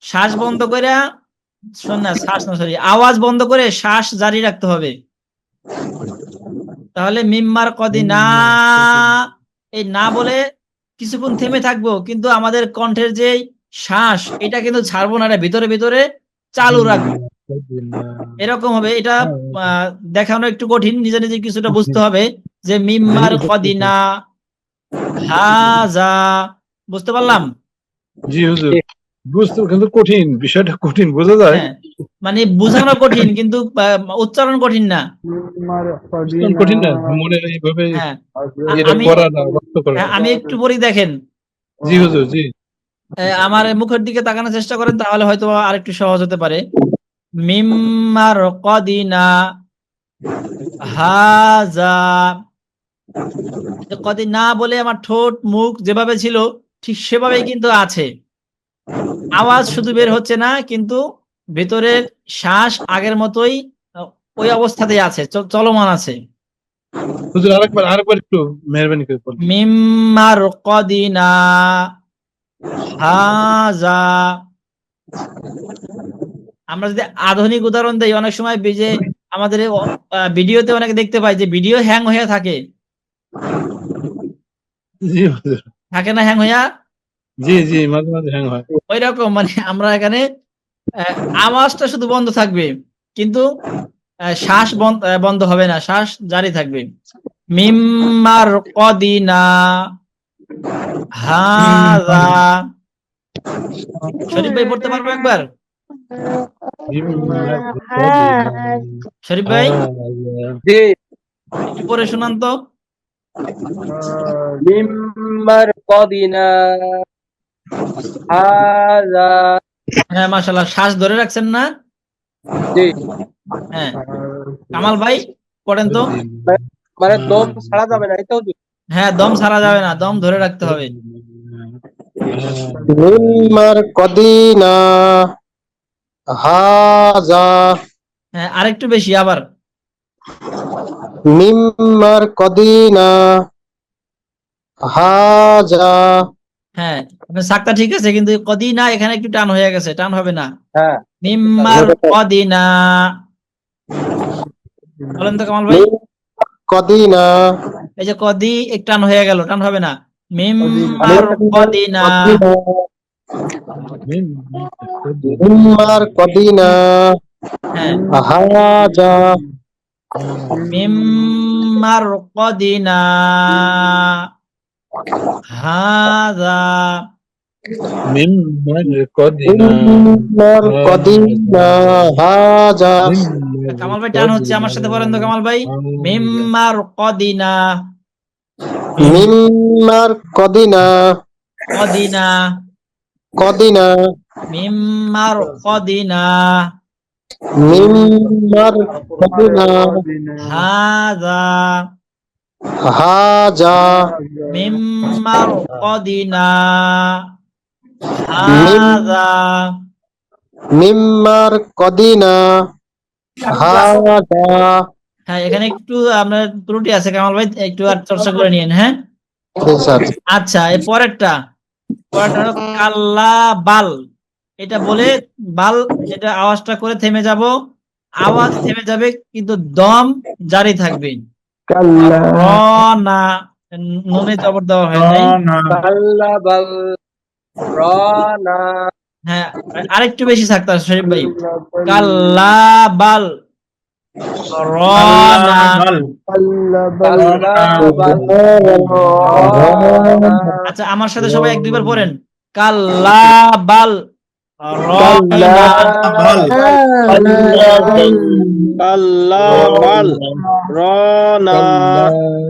শ্বাস বন্ধ করে, আওয়াজ বন্ধ করে শ্বাস জারি রাখতে হবে। তাহলে মিম্মার কদিনা, এই না বলে কিছুক্ষণ থেমে থাকবো, কিন্তু আমাদের কণ্ঠের যে শ্বাস, এটা কিন্তু ছাড়বো না, এটা ভিতরে ভিতরে চালু রাখবো। এরকম হবে। এটা দেখানো একটু কঠিন, নিজে নিজে কিছুটা বুঝতে হবে যে মিম্মার কদিনা হাজা, বুঝতে পারলাম? জি হুজুর, বুঝতে কিন্তু কঠিন, বিষয়টা কঠিন, বোঝা যায়। হ্যাঁ, মানে বোঝানো কঠিন কিন্তু উচ্চারণ কঠিন না। বুঝতে কঠিন না, মনে এইভাবে হ্যাঁ এটা আমি করা না, রপ্ত করা। আমি একটু পরে দেখেন, জি হুজুর, জি। আমার মুখের দিকে তাকানোর চেষ্টা করেন, তাহলে হয়তো আরেকটু সহজ হতে পারে। মিম্মার কদিনা হাজা, কদিনা বলে আমার ঠোঁট মুখ যেভাবে ছিল ঠিক সেভাবেই কিন্তু আছে, আওয়াজ শুধু বের হচ্ছে না, কিন্তু ভেতরের শ্বাস আগের মতোই ওই অবস্থাতেই আছে, চলমান আছে। হুজুর আরেকবার একটু মেহরবানি করে বলুন। মিম্মার কদিনা হাজা। আমরা যদি আধুনিক উদাহরণ দেই, অনেক সময় যে আমাদের ভিডিওতে অনেকে দেখতে পাই যে ভিডিও হ্যাং হয়ে থাকে, জি হুজুর। থাকে না হ্যাং হইয়া? জি জি, মাঝে মাঝে হ্যাং হয়। ওই রকম, মানে আমরা এখানে আওয়াজটা শুধু বন্ধ থাকবে, কিন্তু শ্বাস বন্ধ হবে না, শ্বাস জারি থাকবে। মিম্মার কদিনা হাজা। শরীফ ভাই পড়তে পারবো একবার? শরীফ ভাই জি। একটু পড়ে শোনান তো। মিম্মার কদিনা হাজা। হ্যাঁ মাশাআল্লাহ, শ্বাস ধরে রাখছেন না? জি। হ্যাঁ কামাল ভাই পড়েন তো। মানে দম ছাড়া যাবে না, এটাও জি। হ্যাঁ দম ছাড়া যাবে না, দম ধরে রাখতে হবে। মিম্মার কদিনা হাজা। হ্যাঁ আরেকটু বেশি আবার। মিম্মার কদিনা হাজা। হ্যাঁ আপনার সাক্তা ঠিক আছে, কিন্তু কদিনা এখানে একটু টান হয়ে গেছে, টান হবে না। হ্যাঁ মিম্মার কদিনা, বলেন তো কামাল ভাই। কদিনা এই যে কদি এক টান হয়ে গেল, টান হবে না। মিম্মার কদিনা, মিম্মার কদিনা হ্যাঁ হাজা। মিম মারকাদিনা হাযা মিম কদিনা ইন্নার কদিনা হাজা কামাল ভাই টান হচ্ছে, আমার সাথে বলেন তো কামাল ভাই, মিম মারকাদিনা মিম্মার কদিনা কদিনা কদিনা মিম মারকাদিনা মিম্মার কদিনা হাযা হাজা মিম মারকাদিনা হাযা। মিম্মার কদিনা হাজা। হ্যাঁ, এখানে একটু আপনার ত্রুটি আছে কামাল ভাই, একটু আর চর্চা করে নিন। হ্যাঁ, স্যার আচ্ছা, এই পরেরটা হলো কাল্লা বাল। এটা বলে বাল, এটা আওয়াজটা করে থেমে যাব, আওয়াজ থেমে যাবে কিন্তু দম জারি থাকবে। কাল্লা র না, নুনে জবর দেওয়া হয় নাই। না কাল্লা বাল রানা হ্যাঁ, আরেকটু বেশি থাকতে হবে শরীফ ভাই। কাল্লা বাল র না। কাল্লা বাল কাল্লা বাল রানা আচ্ছা, আমার সাথে সবাই এক দুইবার পড়েন, কাল্লা বাল র কাল্লা না। কাল্লা বাল রানা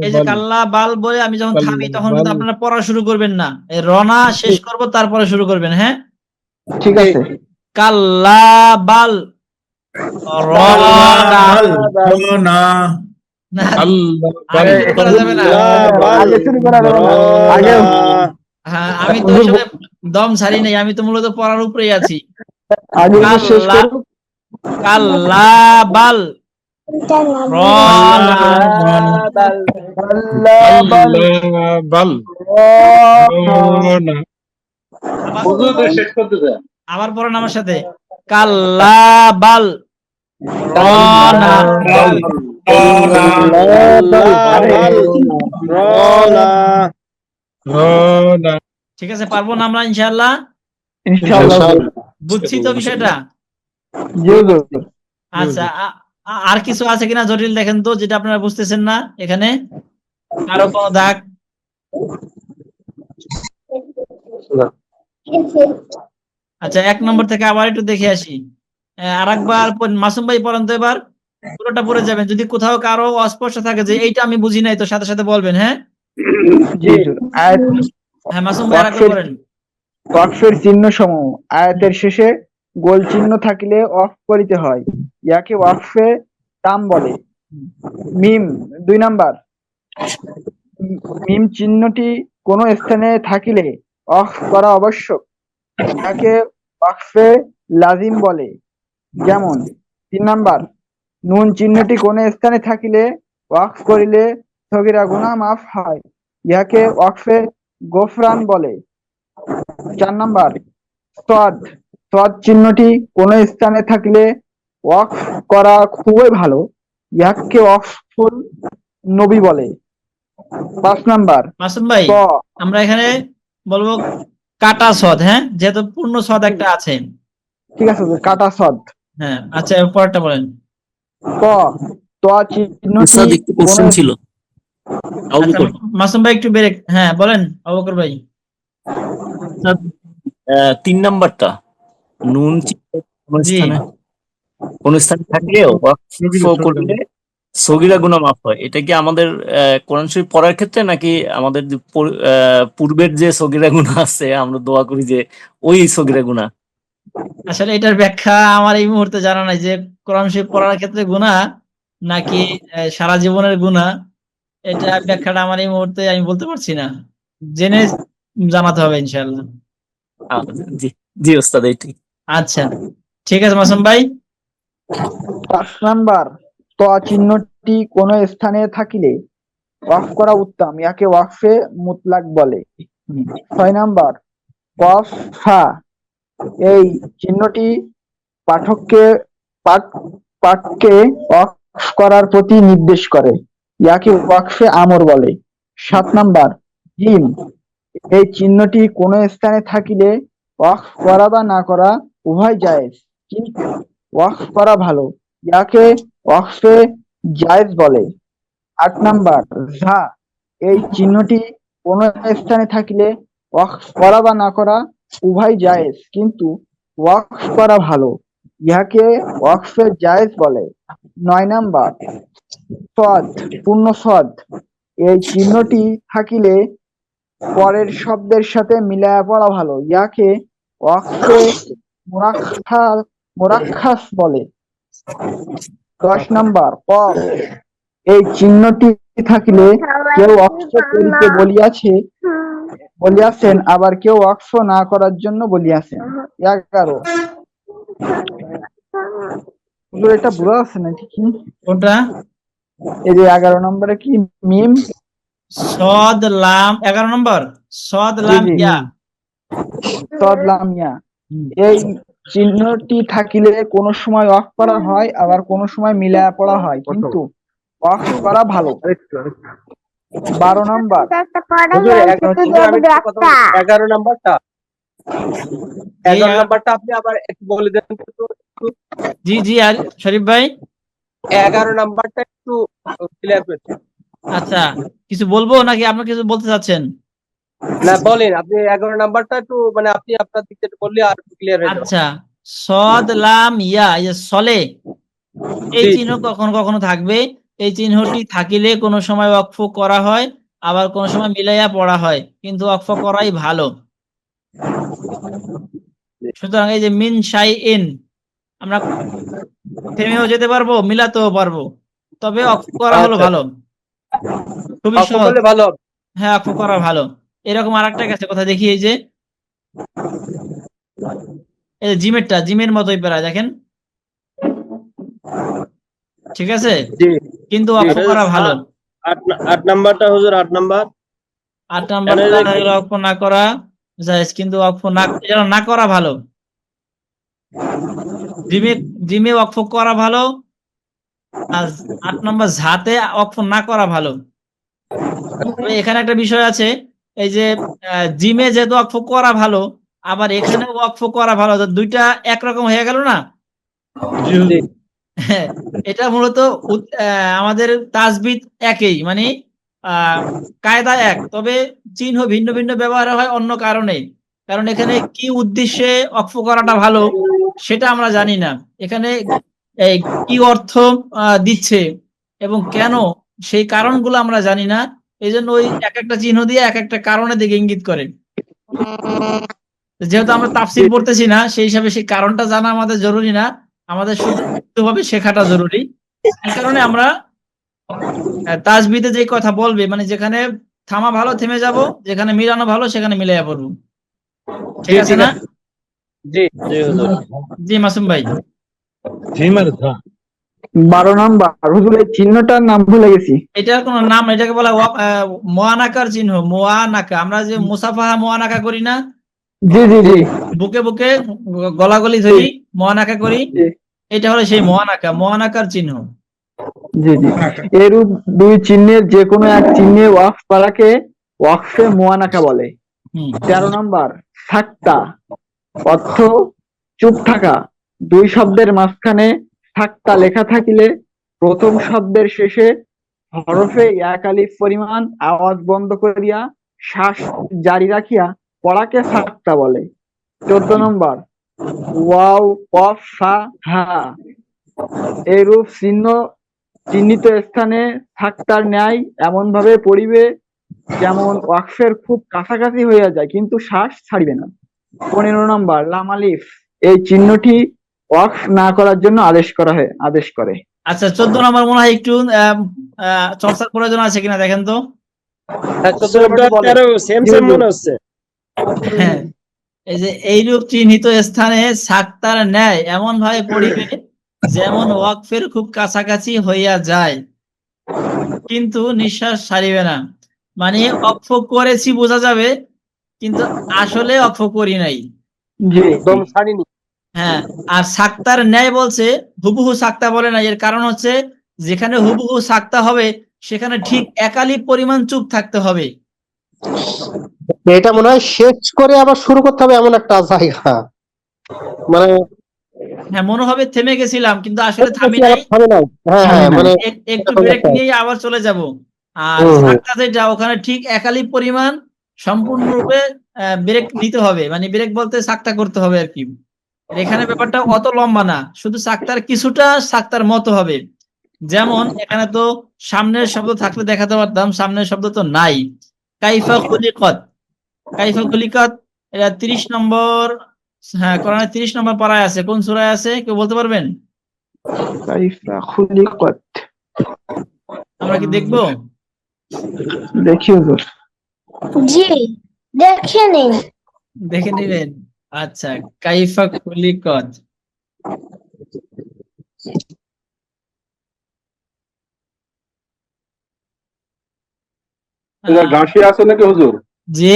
এই যে কাল্লা বাল বলে আমি যখন থামি তখন কিন্তু আপনারা পড়া শুরু করবেন না, এই রনা শেষ করব তারপরে শুরু করবেন। হ্যাঁ, ঠিক আছে কাল্লা বাল রনা। না না, আল্লাহ আগে শুরু করা যাবে না। আগে শুরু করা যাবে না। আগে হ্যাঁ, আমি তো আসলে দম ছাড়ি নাই, আমি তো মূলত পড়ার উপরেই আছি। আগে শেষ কাল্লা করুক কাল্লা বাল রনা। কাল্লা বাল বাল রানা। আবার পড়েন আমার সাথে, কাল্লা বাল রনা। রানা ঠিক আছে, পারবো না আমরা ইনশাআল্লাহ? ইনশাআল্লাহ বুঝছি তো বিষয়টা? জি হুজুর। আচ্ছা, আর কিছু আছে কিনা জটিল দেখেন তো, যেটা আপনারা বুঝতেছেন না এখানে, কারো কোনো দাগ? আচ্ছা, 1 নম্বর থেকে আবার একটু দেখে আসি। আরেকবার মাসুম ভাই পড়েন তো, এবার পুরোটা পড়ে যাবেন। যদি কোথাও কারো অস্পষ্ট থাকে যে এইটা আমি বুঝি নাই, তো সাথে সাথে বলবেন। হ্যাঁ জি হুজুর। আয়াত হ্যাঁ, মাসুম ভাই আরেকবার পড়েন। ওয়াকফের চিহ্ন সমূহ আয়াতের শেষে গোল চিহ্ন থাকিলে অফ করিতে হয়, ইয়াকে ওয়াকফে তাম বলে। মিম 2 নাম্বার, মিম চিহ্নটি কোনো স্থানে থাকিলে অফ করা আবশ্যক, ইয়াকে ওয়াকফে লাজিম বলে। যেমন 3 নাম্বার, নুন চিহ্নটি কোনো স্থানে থাকিলে ওয়াকফ করিলে সগীরা গুনাহ মাফ হয়, ইহাকে ওয়াকফে গোফরান বলে। 4 নাম্বার, সদ সদ চিহ্নটি কোনো স্থানে থাকলে ওয়াকফ করা খুবই ভালো, ইহাকে ওয়াকফুল নবী বলে। 5 নাম্বার, মাসুম ভাই, ক আমরা এখানে বলবো কাটা সদ। হ্যাঁ, যেহেতু পূর্ণ সদ একটা আছে। ঠিক আছে হুজুর, কাটা সদ। হ্যাঁ, আচ্ছা, পরেরটা বলেন। ক ত চিহ্নটি কোনো আচ্ছা, মাসুম ভাই একটু ব্রেক। হ্যাঁ, বলেন আবু বকর ভাই। 3 নাম্বারটা, নুন জি, কোন স্থানে থাকলেও ওয়াকফ করলে সগীরা গুনাহ মাফ হয়। এটা কি আমাদের কোরআন শরীফ পড়ার ক্ষেত্রে, নাকি আমাদের যে পূর্বের যে সগীরা গুনাহ আছে আমরা দোয়া করি যে ওই সগীরা গুনাহ? আসলে এটার ব্যাখ্যা আমার এই মুহূর্তে জানা নাই, যে কোরআন শরীফ পড়ার ক্ষেত্রে গুনাহ নাকি সারা জীবনের গুনাহ। এটা ব্যাখ্যাটা আমার এই মুহূর্তে আমি বলতে পারছি না, জেনে জানাতে হবে ইনশাআল্লাহ। আহ, জি জি ওস্তাদ, এই ঠিক। আচ্ছা, ঠিক আছে মাসুম ভাই। 5 নাম্বার, ত চিহ্নটি কোনো স্থানে থাকিলে ওয়াকফ করা উত্তম, ইয়াকে ওয়াকফে মুতলাক বলে। 6 নাম্বার, কফ ফা, এই চিহ্নটি পাঠককে পাঠকে ওয়াকফ করার প্রতি নির্দেশ করে, ইয়াকে ওয়াকফে আমর বলে। 7 নাম্বার, জিম, এই চিহ্নটি কোনো স্থানে থাকিলে ওয়াকফ করা বা না করা উভয় জায়েজ, কিন্তু ওয়াকফ করা ভালো, ইয়াকে ওয়াকফে জায়েজ বলে। 8 নাম্বার ঝা, এই চিহ্নটি কোন স্থানে থাকলে ওয়াকফ করা বা না করা উভয় জায়েজ, কিন্তু ওয়াকফ করা ভালো, ইহাকে ওয়াকফে জায়েজ বলে। 9 নাম্বার সদ, পূর্ণ সদ, এই চিহ্নটি থাকিলে পরের শব্দের সাথে মিলায়া পড়া ভালো, ইহাকে ওয়াকফে মোরাক্খাস বলে। 10 নাম্বার কফ, এই চিহ্নটি থাকিলে কেউ ওয়াকফ করিতে বলিয়াছেন, আবার কেউ ওয়াকফ না করার জন্য বলিয়াছেন। 11, হুজুর এটা বুঝা আছে না ঠিক? কোনটা? এই যে 11 নম্বরে কি মিম সদ লাম 11 নম্বর, সদ লাম জি, জি। ইয়া। সদ লাম ইয়া, এই চিহ্নটি থাকিলে কোন সময় ওয়াকফ করা হয়, আবার কোন সময় মিলায়া পড়া হয়, কিন্তু ওয়াকফ করা ভালো। 12 নাম্বার হুজুর, 11 নাম্বারটা এই 11 নাম্বারটা আপনি আবার একটু বলে দেন তো। জি জি আর শরীফ ভাই, 11 নাম্বারটা একটু ক্লিয়ার করতে। আচ্ছা কিছু বলবো নাকি আপনি কিছু বলতে চাচ্ছেন? না বলেন, আপনি 11 নাম্বারটা একটু মানে আপনি আপনার দিক থেকে বললে আর ক্লিয়ার হয়ে যাবে। আচ্ছা, সদ লাম ইয়া, এই যে সলে, এই জি, চিহ্ন কখনো কখনো থাকবে। এই চিহ্নটি থাকিলে কোনো সময় ওয়াকফ করা হয়, আবার কোনো সময় মিলাইয়া পড়া হয়, কিন্তু ওয়াকফ করাই ভালো। সুতরাং এই যে মিন শাইইন, আমরা থেমেও যেতে পারবো, মিলাতেও পারবো, তবে ওয়াকফ করা হলো আচ্ছা। ভালো, খুবই অক্ষ সহজ। করলে ভালো হবে। হ্যাঁ, ওয়াকফ করা ভালো। এরকম আরেকটা কাছে কথা দেখি, এই যে জিমেরটা, জিমের মতোই প্রায়, দেখেন ঠিক আছে, জি, কিন্তু জি। ওয়াকফ করা ভালো। 8 নাম্বারটা হুজুর, 8 নাম্বার 8 নাম্বারটা ওয়াকফ না করা জায়েজ, কিন্তু ওয়াকফ না করা ভালো। জিমে ওয়াকফ করা ভালো, আর 8 নাম্বার ঝাতে ওয়াকফ না করা ভালো। তবে এখানে একটা বিষয় আছে, এই যে জিমে যেহেতু ওয়াকফ করা ভালো, আবার এখানে ওয়াকফ করা ভালো, তো দুইটা একরকম হয়ে গেল না? জি হুজুর। হ্যাঁ, এটা মূলত আমাদের তাসবিদ একই, মানে কায়দা এক, তবে চিহ্ন ভিন্ন ভিন্ন ব্যবহার হয় অন্য কারণে। কারণ এখানে কি উদ্দেশ্যে ওয়াকফ করাটা ভালো সেটা আমরা জানি না, এখানে এই কি অর্থ দিচ্ছে এবং কেন, সেই কারণগুলো আমরা জানি না। এই জন্য ওই এক একটা চিহ্ন দিয়ে এক একটা কারণের দিকে ইঙ্গিত করে। যেহেতু আমরা তাফসীর পড়তেছি না, সেই হিসাবে সেই কারণটা জানা আমাদের জরুরি না, আমাদের শুদ্ধভাবে শেখাটা জরুরি। এই কারণে আমরা তাসবিদে যে কথা বলবে, মানে যেখানে থামা ভালো থেমে যাব, যেখানে মিলানো ভালো সেখানে মিলাইয়া পড়বো, ঠিক আছে না? জি, জি হুজুর। জি মাসুম ভাই। জিম আর ঝা। 12 নাম্বার হুজুর, এই চিহ্নটার নাম ভুলে গেছি। এটার কোনো নাম, এটাকে বলা মুআনাকার চিহ্ন, মুআনাকা। আমরা যে মুসাফাহা মুআনাকা করি না, জি জি জি বুকে বুকে গলাগলি ধরি, মুআনাকা করি, জি এটা হলো সেই মুআনাকা, মুআনাকার চিহ্ন। জি জি এরূপ দুই চিহ্নের যে কোনো এক চিহ্নে ওয়াকফ করাকে ওয়াকফে মুআনাকা বলে। 13 নাম্বার সাক্তা, অর্থ চুপ থাকা। দুই শব্দের মাঝখানে সাক্তা লেখা থাকিলে প্রথম শব্দের শেষে হরফে এক আলিফ পরিমাণ আওয়াজ বন্ধ করিয়া শ্বাস জারি রাখিয়া পড়াকে সাক্তা বলে। 14 নম্বর ওয়াও কফ ফা হা, এরূপ চিহ্নিত স্থানে সাক্তার ন্যায় এমন ভাবে পড়িবে যেমন ওয়াকফের খুব কাছাকাছি হইয়া যায়, কিন্তু শ্বাস ছাড়িবে না। 15 নম্বর লাম আলিফ, এই চিহ্নটি ওয়াকফ না করার জন্য আদেশ করে। আচ্ছা, 14 নম্বর মনে হয় একটু চর্চার প্রয়োজন আছে কিনা দেখেন তো। 14 সেম সেম মনে হচ্ছে। হ্যাঁ, এই যে এইরূপ চিহ্নিত স্থানে সাক্তার ন্যায় এমন ভাবে পড়িবে যেমন ওয়াকফের খুব কাছাকাছি হইয়া যায়, কিন্তু নিঃশ্বাস ছাড়িবে না। মানে ওয়াকফ করেছি বোঝা যাবে, কিন্তু আসলে ওয়াকফ করি নাই। জি দম ছাড়িনি। হ্যাঁ, আর সাক্তার ন্যায় বলছে, হুবহু সাক্তা বলে না। এর কারণ হচ্ছে, যেখানে হুবহু সাক্তা হবে সেখানে ঠিক একালি পরিমাণ চুপ থাকতে হবে। এটা মনে হয় শেষ করে আবার শুরু করতে হবে, এমন একটা জায়গা, মানে হ্যাঁ, মনে হবে থেমে গেছিলাম, কিন্তু আসলে থামি নাই, হবে না। হ্যাঁ হ্যাঁ, মানে একটু ব্রেক নিয়ে আবার চলে যাব। আর সাক্তা যেটা, ওখানে ঠিক একালি পরিমাণ সম্পূর্ণরূপে ব্রেক নিতে হবে, মানে ব্রেক বলতে সাক্তা করতে হবে আর কি। আর এখানে ব্যাপারটা অত লম্বা না, শুধু সাক্তার কিছুটা সাক্তার মতো হবে। যেমন এখানে তো সামনের শব্দ থাকলে দেখাতে পারতাম, সামনের শব্দ তো নাই। কাইফা খুলিকত, কাইফা খুলিকত, এটা 30 নম্বর, হ্যাঁ কোরআনে 30 নম্বর পারায় আছে। কোন সূরায় আছে কেউ বলতে পারবেন? কাইফা খুলিকত, আমরা কি দেখবো? দেখি হুজুর। জি, দেখে নিন। দেখে নিবেন। আচ্ছা, কাইফা খুলিকত। ঘাসি আছে নাকি হুজুর? জি,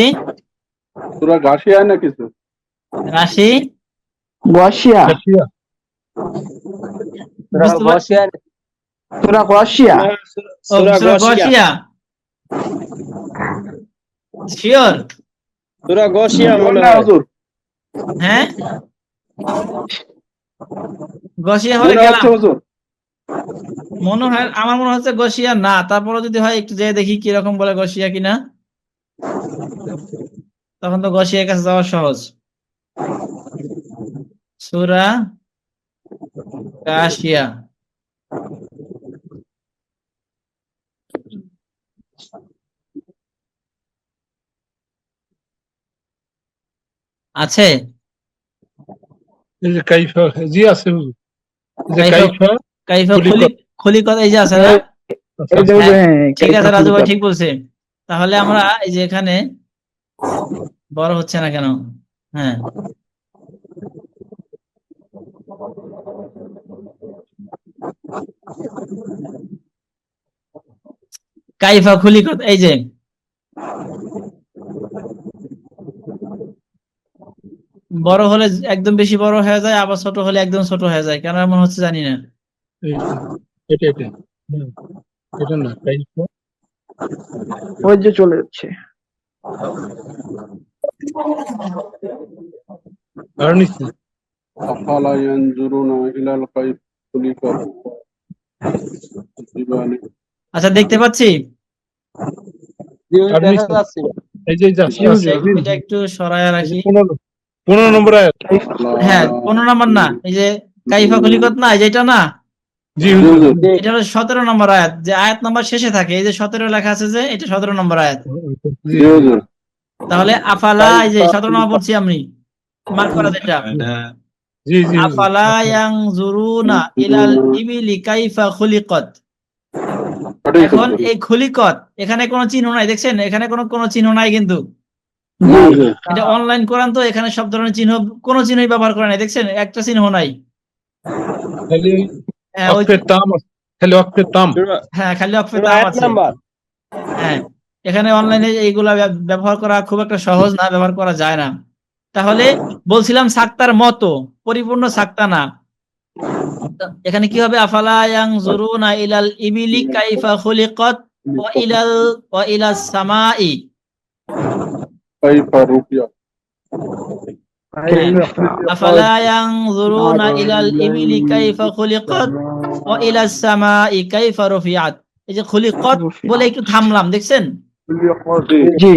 তোরা ঘাসি হয় না কিছু? রাশি গসিয়া, বুঝতে পারছি। তোরা গসিয়া। ও, সূরা গশিয়া, শিওর? সূরা গশিয়া মনে না হয়। হুজুর, হ্যাঁ, গশিয়া হলে মনে গেলাম। হচ্ছে হুজুর। মনে হয়, আমার মনে হচ্ছে গশিয়া না, তারপরে যদি হয় একটু যেয়ে দেখি কিরকম বলে গশিয়া কিনা, তখন তো গশিয়ার কাছে যাওয়া সহজ। সূরা গাশিয়া, আছে? এই যে কাইফা, জি আছে হুজুর। এই যে কাইফা, কাইফা কাইফা খুলিকত। খুলিকত, এই যে আছে না? এই যে হ্যাঁ, ঠিক কাইফা আছে, রাজু ভাই খুলিকত। ঠিক বলছে। তাহলে আমরা এই যে এখানে বড় হচ্ছে না কেন? হ্যাঁ, কাইফা খুলিকত, এই যে বড় হলে একদম বেশি বড় হয়ে যায়, আবার ছোট হলে একদম ছোট হয়ে যায়, কেন এমন হচ্ছে জানি না। এই যে, এটা এটা হুম, এটা না কাইফা। ওই যে চলে যাচ্ছে। আর নিচে আফালা ইয়ানজুরুনা ইলাল কাইফ খুলিকাত জিবালি। আচ্ছা, দেখতে পাচ্ছি। আর নিচে এই যে ঠিক আছে, এটা একটু সরায় রাখি। 15 নম্বর আয়াত। হ্যাঁ, 15 নম্বর না, এই যে কাইফা খুলিকত না, এই যেটা না, জি হুজুর। এটা হলো 17 নম্বর আয়াত, যে আয়াত নাম্বার শেষে থাকে, এই যে 17 লেখা আছে, যে এটা 17 নম্বর আয়াত। জি জি হুজুর। তাহলে আফালা, এই যে 17 নম্বর পড়ছি আমি, মার্ক করা যেটা, জি জি হুজুর। আফালা ইয়ানজুরুনা ইলাল ইবিলি কাইফা খুলিকত। সঠিক এখন হুজুর। এই খুলিকত, এখানে কোনো চিহ্ন নাই, দেখছেন? এখানে কোনো চিহ্ন নাই, কিন্তু জি হুজুর। এটা অনলাইন কোরআন, তো এখানে সব ধরনের চিহ্ন, কোনো চিহ্নই ব্যবহার করে নাই, দেখছেন? একটা চিহ্ন নাই। খালি হ্যাঁ, ওই, অক্ষের তাম আছে, খালি অক্ষের তাম। হ্যাঁ, খালি অক্ষরে সূরা তাম আয়াত আছে। নাম্বার। হ্যাঁ, এখানে অনলাইনে এইগুলা ব্যবহার করা খুব একটা সহজ না, ব্যবহার করা যায় না। তাহলে বলছিলাম সাক্তার মতো, পরিপূর্ণ সাক্তা না। এখানে কি হবে? আফালা ইয়ানজুরুনা ইলাল ইবিলি কাইফা খুলিকাত ওয়া ইলাস সামাই। কাইফা রুফিয়া। হ্যাঁ, আফালা ইয়ানজুরুনা ইলাল ইবিলি কাইফা খুলিকাত ওয়া ইলাস সামাই কাইফা রুফিআত। এই যে খুলিকাত বলে একটু থামলাম, দেখছেন? জি,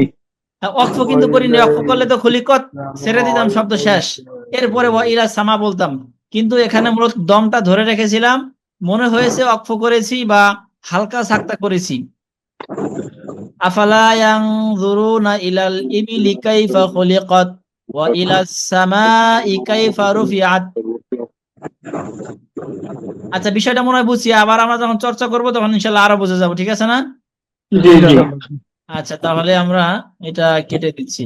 ওয়াকফ কিন্তু করিনি, ওয়াকফ করলে তো খুলিকত ছেড়ে দিতাম, শব্দ শেষ, এরপরে ওয়া ইলা সামা বলতাম। কিন্তু এখানে মূলত দমটা ধরে রেখেছিলাম, মনে হয়েছে ওয়াকফ করেছি বা হালকা সাক্তা করেছি। আফালা ইয়ানজুরুনা ইলাল ইবিলি কাইফা খুলিকাত ওয়া ইলাস সামাই কাইফা রুফিআত। আচ্ছা, বিষয়টা মনে হয় বুঝছি, আবার আমরা যখন চর্চা করব তখন ইনশাআল্লাহ আরো বুঝে যাব, ঠিক আছে না? জি জি। আচ্ছা, তাহলে আমরা এটা কেটে দিচ্ছি।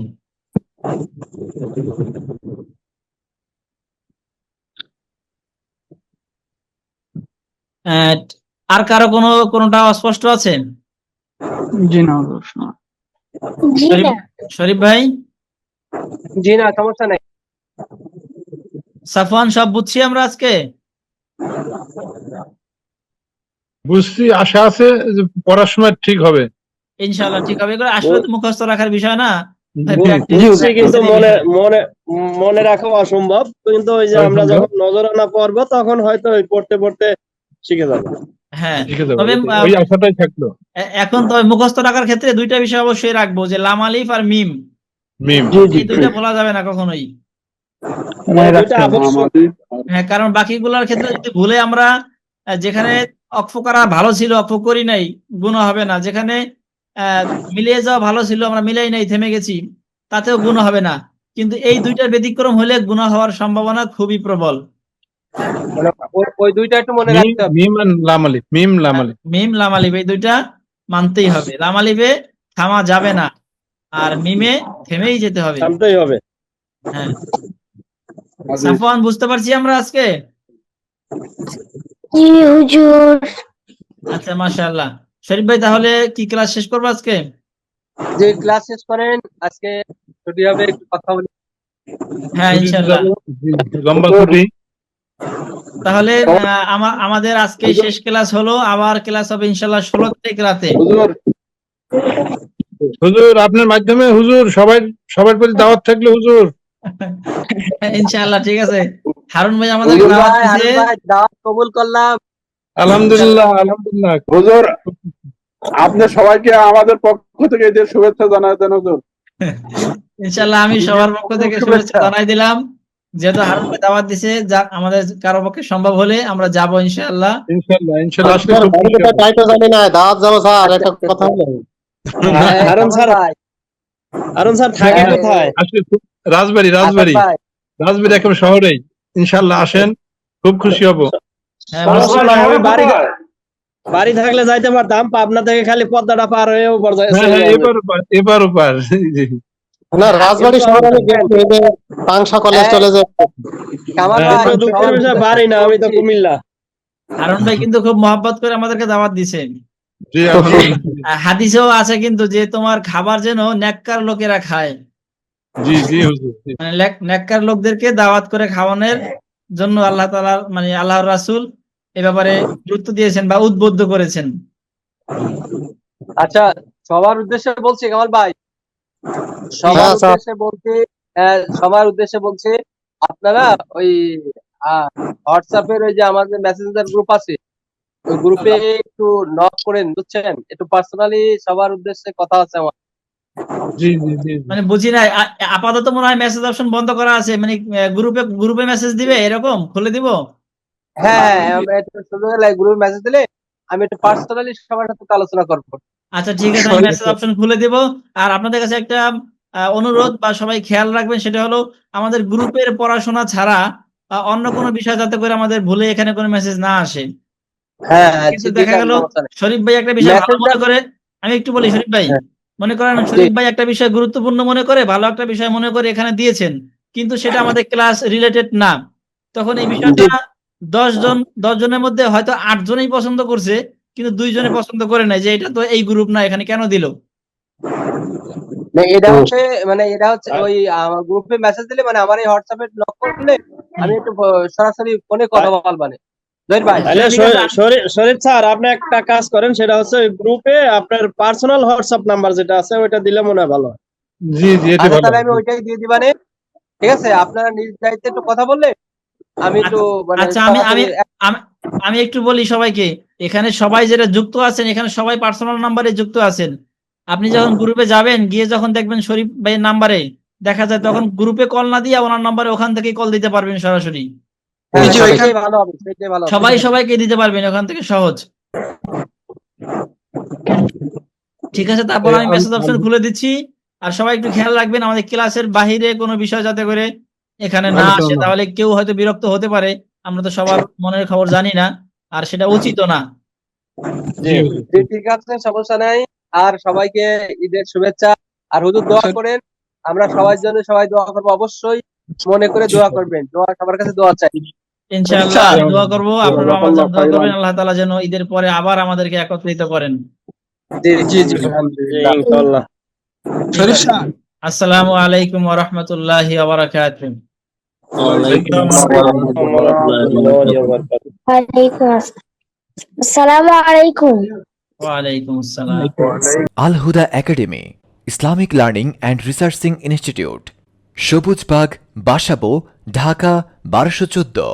আর কারো কোনোটা অস্পষ্ট আছে? জি না হুজুর। জি না। শরীফ ভাই, জি না, সমস্যা নাই। সাফওয়ান, সব বুঝছি আমরা আজকে? বুঝছি, আশা আছে যে পড়ার সময় ঠিক হবে। ইনশাআল্লাহ ঠিক হবে। এগুলো আসলে তো মুখস্থ রাখার বিষয় না, ভাই, বু- practice বুঝছি কিন্তু practice এর মনে বিষয়। মনে মনে রাখা অসম্ভব, কিন্তু ওই যে আমরা অসম্ভব। যখন নজরানা পড়বো তখন হয়তো ওই পড়তে পড়তে শিখে যাবো। হ্যাঁ, ঠিক আছে তবে ভাই, ওই আশাটাই থাকলো। এখন তবে মুখস্থ রাখার ক্ষেত্রে দুইটা বিষয় অবশ্যই রাখবো, যে লাম আলিফ আর মিম, মিম। এই দুইটা বলা যাবে না কখনোই। দুইটা আবশ্যক। আমাদের হ্যাঁ, কারণ বাকিগুলোর ক্ষেত্রে যদি ভুলে আমরা যেখানে অক্ষ করা ভালো ছিল অক্ষ করি নাই, গুনাহ হবে না। যেখানে মিলিয়ে যাওয়া ভালো ছিল আমরা মিলাই নাই, থেমে গেছি, তাতেও গুনাহ হবে না। কিন্তু এই দুইটার ব্যতিক্রম হলে গুনাহ হওয়ার সম্ভাবনা খুবই প্রবল। মানে ওই দুইটা একটু মনে মিম রাখতে হবে। মিম আর লাম আলিফ, মিম লাম আলিফ। মিম লাম আলিফ এই দুইটা মানতেই হবে। লাম আলিফে থামা যাবে না, আর মিমে থেমেই যেতে হবে। জানতেই হবে। হ্যাঁ, সাফওয়ান, বুঝতে পারছি আমরা আজকে? জি হুজুর। আচ্ছা, মাশাআল্লাহ। শরীফ ভাই, তাহলে কি ক্লাস শেষ করবো আজকে? যে ক্লাস শেষ করেন, আজকে ছুটি হবে, একটু কথা বলি। হ্যাঁ, ছুটিতে ইনশাআল্লাহ। যাবো, লম্বা ছুটি। তাহলে আমাদের আজকে শেষ ক্লাস হলো, আবার ক্লাস হবে ইনশাআল্লাহ 16 তারিখ রাতে। হুজুর হুজুর আপনার মাধ্যমে হুজুর সবার প্রতি দাওয়াত থাকলে হুজুর। ইনশাআল্লাহ, ঠিক আছে। হারুন ভাই আমাদের হুজুর দাওয়াত ভাই, দিয়েছে। হারুন ভাই, দাওয়াত কবুল করলাম। আলহামদুলিল্লাহ, আলহামদুলিল্লাহ। হুজুর আপনি সবাইকে আমাদের পক্ষ থেকে ঈদের শুভেচ্ছা জানাই দেন হুজুর। ইনশাআল্লাহ, আমি সবার পক্ষ থেকে শুভেচ্ছা জানাই দিলাম। যেহেতু হারুন ভাই দাওয়াত দিছে, যা আমাদের কারো পক্ষে সম্ভব হলে আমরা যাবো ইনশাআল্লাহ। ইনশাল্লাহ, ইনশাল্লাহ আসলে স্যার, খুব বাড়ি খুশি কোথায় হবো। তাই তো জানি না, দাওয়াত যাবো স্যার, একটা কথা হলো। হারুন স্যার, ভাই, হারুন স্যার থাকে হ্যাঁ, কোথায়? আসলে রাজবাড়ি, আসাদ রাজবাড়ি, ভাই, রাজবাড়ি একদম শহরেই। ইনশাল্লাহ আসেন, খুব খুশি হব। হ্যাঁ, সমস্যা নাই, আমি বাড়ি থাকলে যাইতে পারতাম, পাবনা থেকে খালি পদ্মাটা পার হয়ে উপর হ্যাঁ চলে হ্যাঁ, যাবে। এবার ওপার। জি। না, রাজবাড়ি কিন্তু শহরে আমি গেছি, এই যে পাংশা কলেজ এই, চলে যায়। কামাল কিন্তু ভাই, দুঃখের সবার বিষয় উদ্দেশ্যে বাড়ি না, আমি তো বলছি। কুমিল্লা। হারুন ভাই কিন্তু খুব মহব্বত করে আমাদেরকে দাওয়াত দিছে। জি, আলহামদুলিল্লাহ। হাদিসেও আছে কিন্তু, যে তোমার খাবার যেন নেককার লোকেরা খায়। জি জি হুজুর, জি। মানে নেককার লোকদেরকে দাওয়াত করে খাওয়ানোর জন্য আল্লাহ তাআলা, মানে আল্লাহর রাসূল এ ব্যাপারে গুরুত্ব দিয়েছেন বা উদ্বুদ্ধ করেছেন। আচ্ছা, সবার উদ্দেশ্যে বলছি কামাল ভাই, সবার হ্যাঁ স্যার, উদ্দেশ্যে বলছি, সবার উদ্দেশ্যে বলছি, আপনারা ওই হোয়াটসঅ্যাপের ওই যে আমাদের মেসেঞ্জার গ্রুপ আছে, ওই গ্রুপে একটু নক করেন, বুঝছেন? একটু পার্সোনালি সবার উদ্দেশ্যে কথা আছে আমার। জি জি জি জি। মানে বুঝি নাই, আপাতত মনে হয় মেসেজ অপশন বন্ধ করা আছে, মানে গ্রুপে মেসেজ দিবে, এরকম খুলে দিব। হ্যাঁ, আমরা একটু সুযোগ হলে গ্রুপে মেসেজ দিলে আমি একটু পার্সোনালি সবার সাথে একটু আলোচনা করবো। আচ্ছা, ঠিক আছে, আমি মেসেজ অপশন খুলে দেব। আর আপনাদের কাছে একটা অনুরোধ বা সবাই খেয়াল রাখবেন, সেটা হলো আমাদের গ্রুপের পড়াশোনা ছাড়া অন্য কোনো বিষয় যাতে করে আমাদের ভুলে এখানে কোনো মেসেজ না আসে। হ্যাঁ, কিন্তু ঠিক দেখা আছে, গেল সমস্যা নেই। শরীফ ভাই একটা বিষয় ভালো মেসেজটা, মনে করে, আমি একটু বলি শরীফ ভাই, হ্যাঁ, মনে করেন জি, শরীফ ভাই একটা বিষয় গুরুত্বপূর্ণ মনে করে, ভালো একটা বিষয় মনে করে এখানে দিয়েছেন, কিন্তু সেটা আমাদের ক্লাস রিলেটেড না। তখন এই বিষয়টা জি। 10 জনের মধ্যে হয়তো 8 জনেই পছন্দ করছে, কিন্তু 2 জনে পছন্দ করে নাই, যে এটা তো এই গ্রুপ না, এখানে কেন দিল। না, এটা হচ্ছে ওই আমার গ্রুপে মেসেজ দিলে, মানে আমার এই হোয়াটসঅ্যাপে নক করলে আমি একটু সরাসরি ফোনে কথা বলবানে। জহির ভাই, তাহলে ঠিক আছে। শরীফ স্যার, আপনি একটা কাজ করেন, সেটা হচ্ছে ওই গ্রুপে আপনার পার্সোনাল হোয়াটসঅ্যাপ নাম্বার যেটা আছে ওইটা দিলে মনে হয় ভালো হয়। জি জি, এটা আচ্ছা, ভালো। তাহলে আমি ওইটাই দিয়ে দিবানে। ঠিক আছে, আপনারা নিজ দায়িত্বে একটু কথা বললে আমি একটু মানে আচ্ছা, আমি আমি সরাসরি আমি আমি একটু বলি সবাইকে, এখানে সবাই যেটা যুক্ত আছেন, এখানে সবাই পার্সোনাল নাম্বারে যুক্ত আছেন। আপনি যখন গ্রুপে যাবেন, গিয়ে যখন দেখবেন শরীফ ভাইয়ের নাম্বারে দেখা যায়, তখন গ্রুপে কল না দিয়ে ওনার নাম্বারে ওখান থেকে কল দিতে পারবেন সরাসরি। হ্যাঁ, সেটাই ভালো হবে, সেটাই ভালো হবে। সবাই সবাইকে দিতে পারবেন ওখান থেকে, সহজ। ঠিক আছে, তারপর আমি মেসেজ অপশন খুলে দিচ্ছি। আর সবাই একটু খেয়াল রাখবেন, আমাদের ক্লাসের বাহিরে কোনো বিষয় যাতে করে এখানে না আসে, তাহলে কেউ হয়তো বিরক্ত হতে পারে। আমরা তো সবার মনের খবর জানি না, আর সেটা উচিত না। জি, জি, ঠিক আছে, সমস্যা নাই। আর সবাইকে ঈদের শুভেচ্ছা। আর হুজুর দোয়া করেন, আমরা সবার জন্য সবাই দোয়া করবো, অবশ্যই মনে করে দোয়া করবেন, দোয়া সবার কাছে দোয়া চাই। ইনশাআল্লাহ আমি দোয়া করবো, আপনারা আমার জন্য দোয়া করবেন, আল্লাহ তাআলা যেন ঈদের পরে আবার আমাদেরকে একত্রিত করেন। জি জি, আলহামদুলিল্লাহ। ইনশাআল্লাহ। আসসালামু আলাইকুম ওয়া রাহমাতুল্লাহি ওয়া বারাকাতুহু। ওয়ালাইকুম আসসালাম। আসসালামু আলাইকুম। ওয়া আলাইকুম আসসালাম। Al Huda Academy, Islamic learning and researching institute, Sabujbagh, Basabo, Dhaka 1214।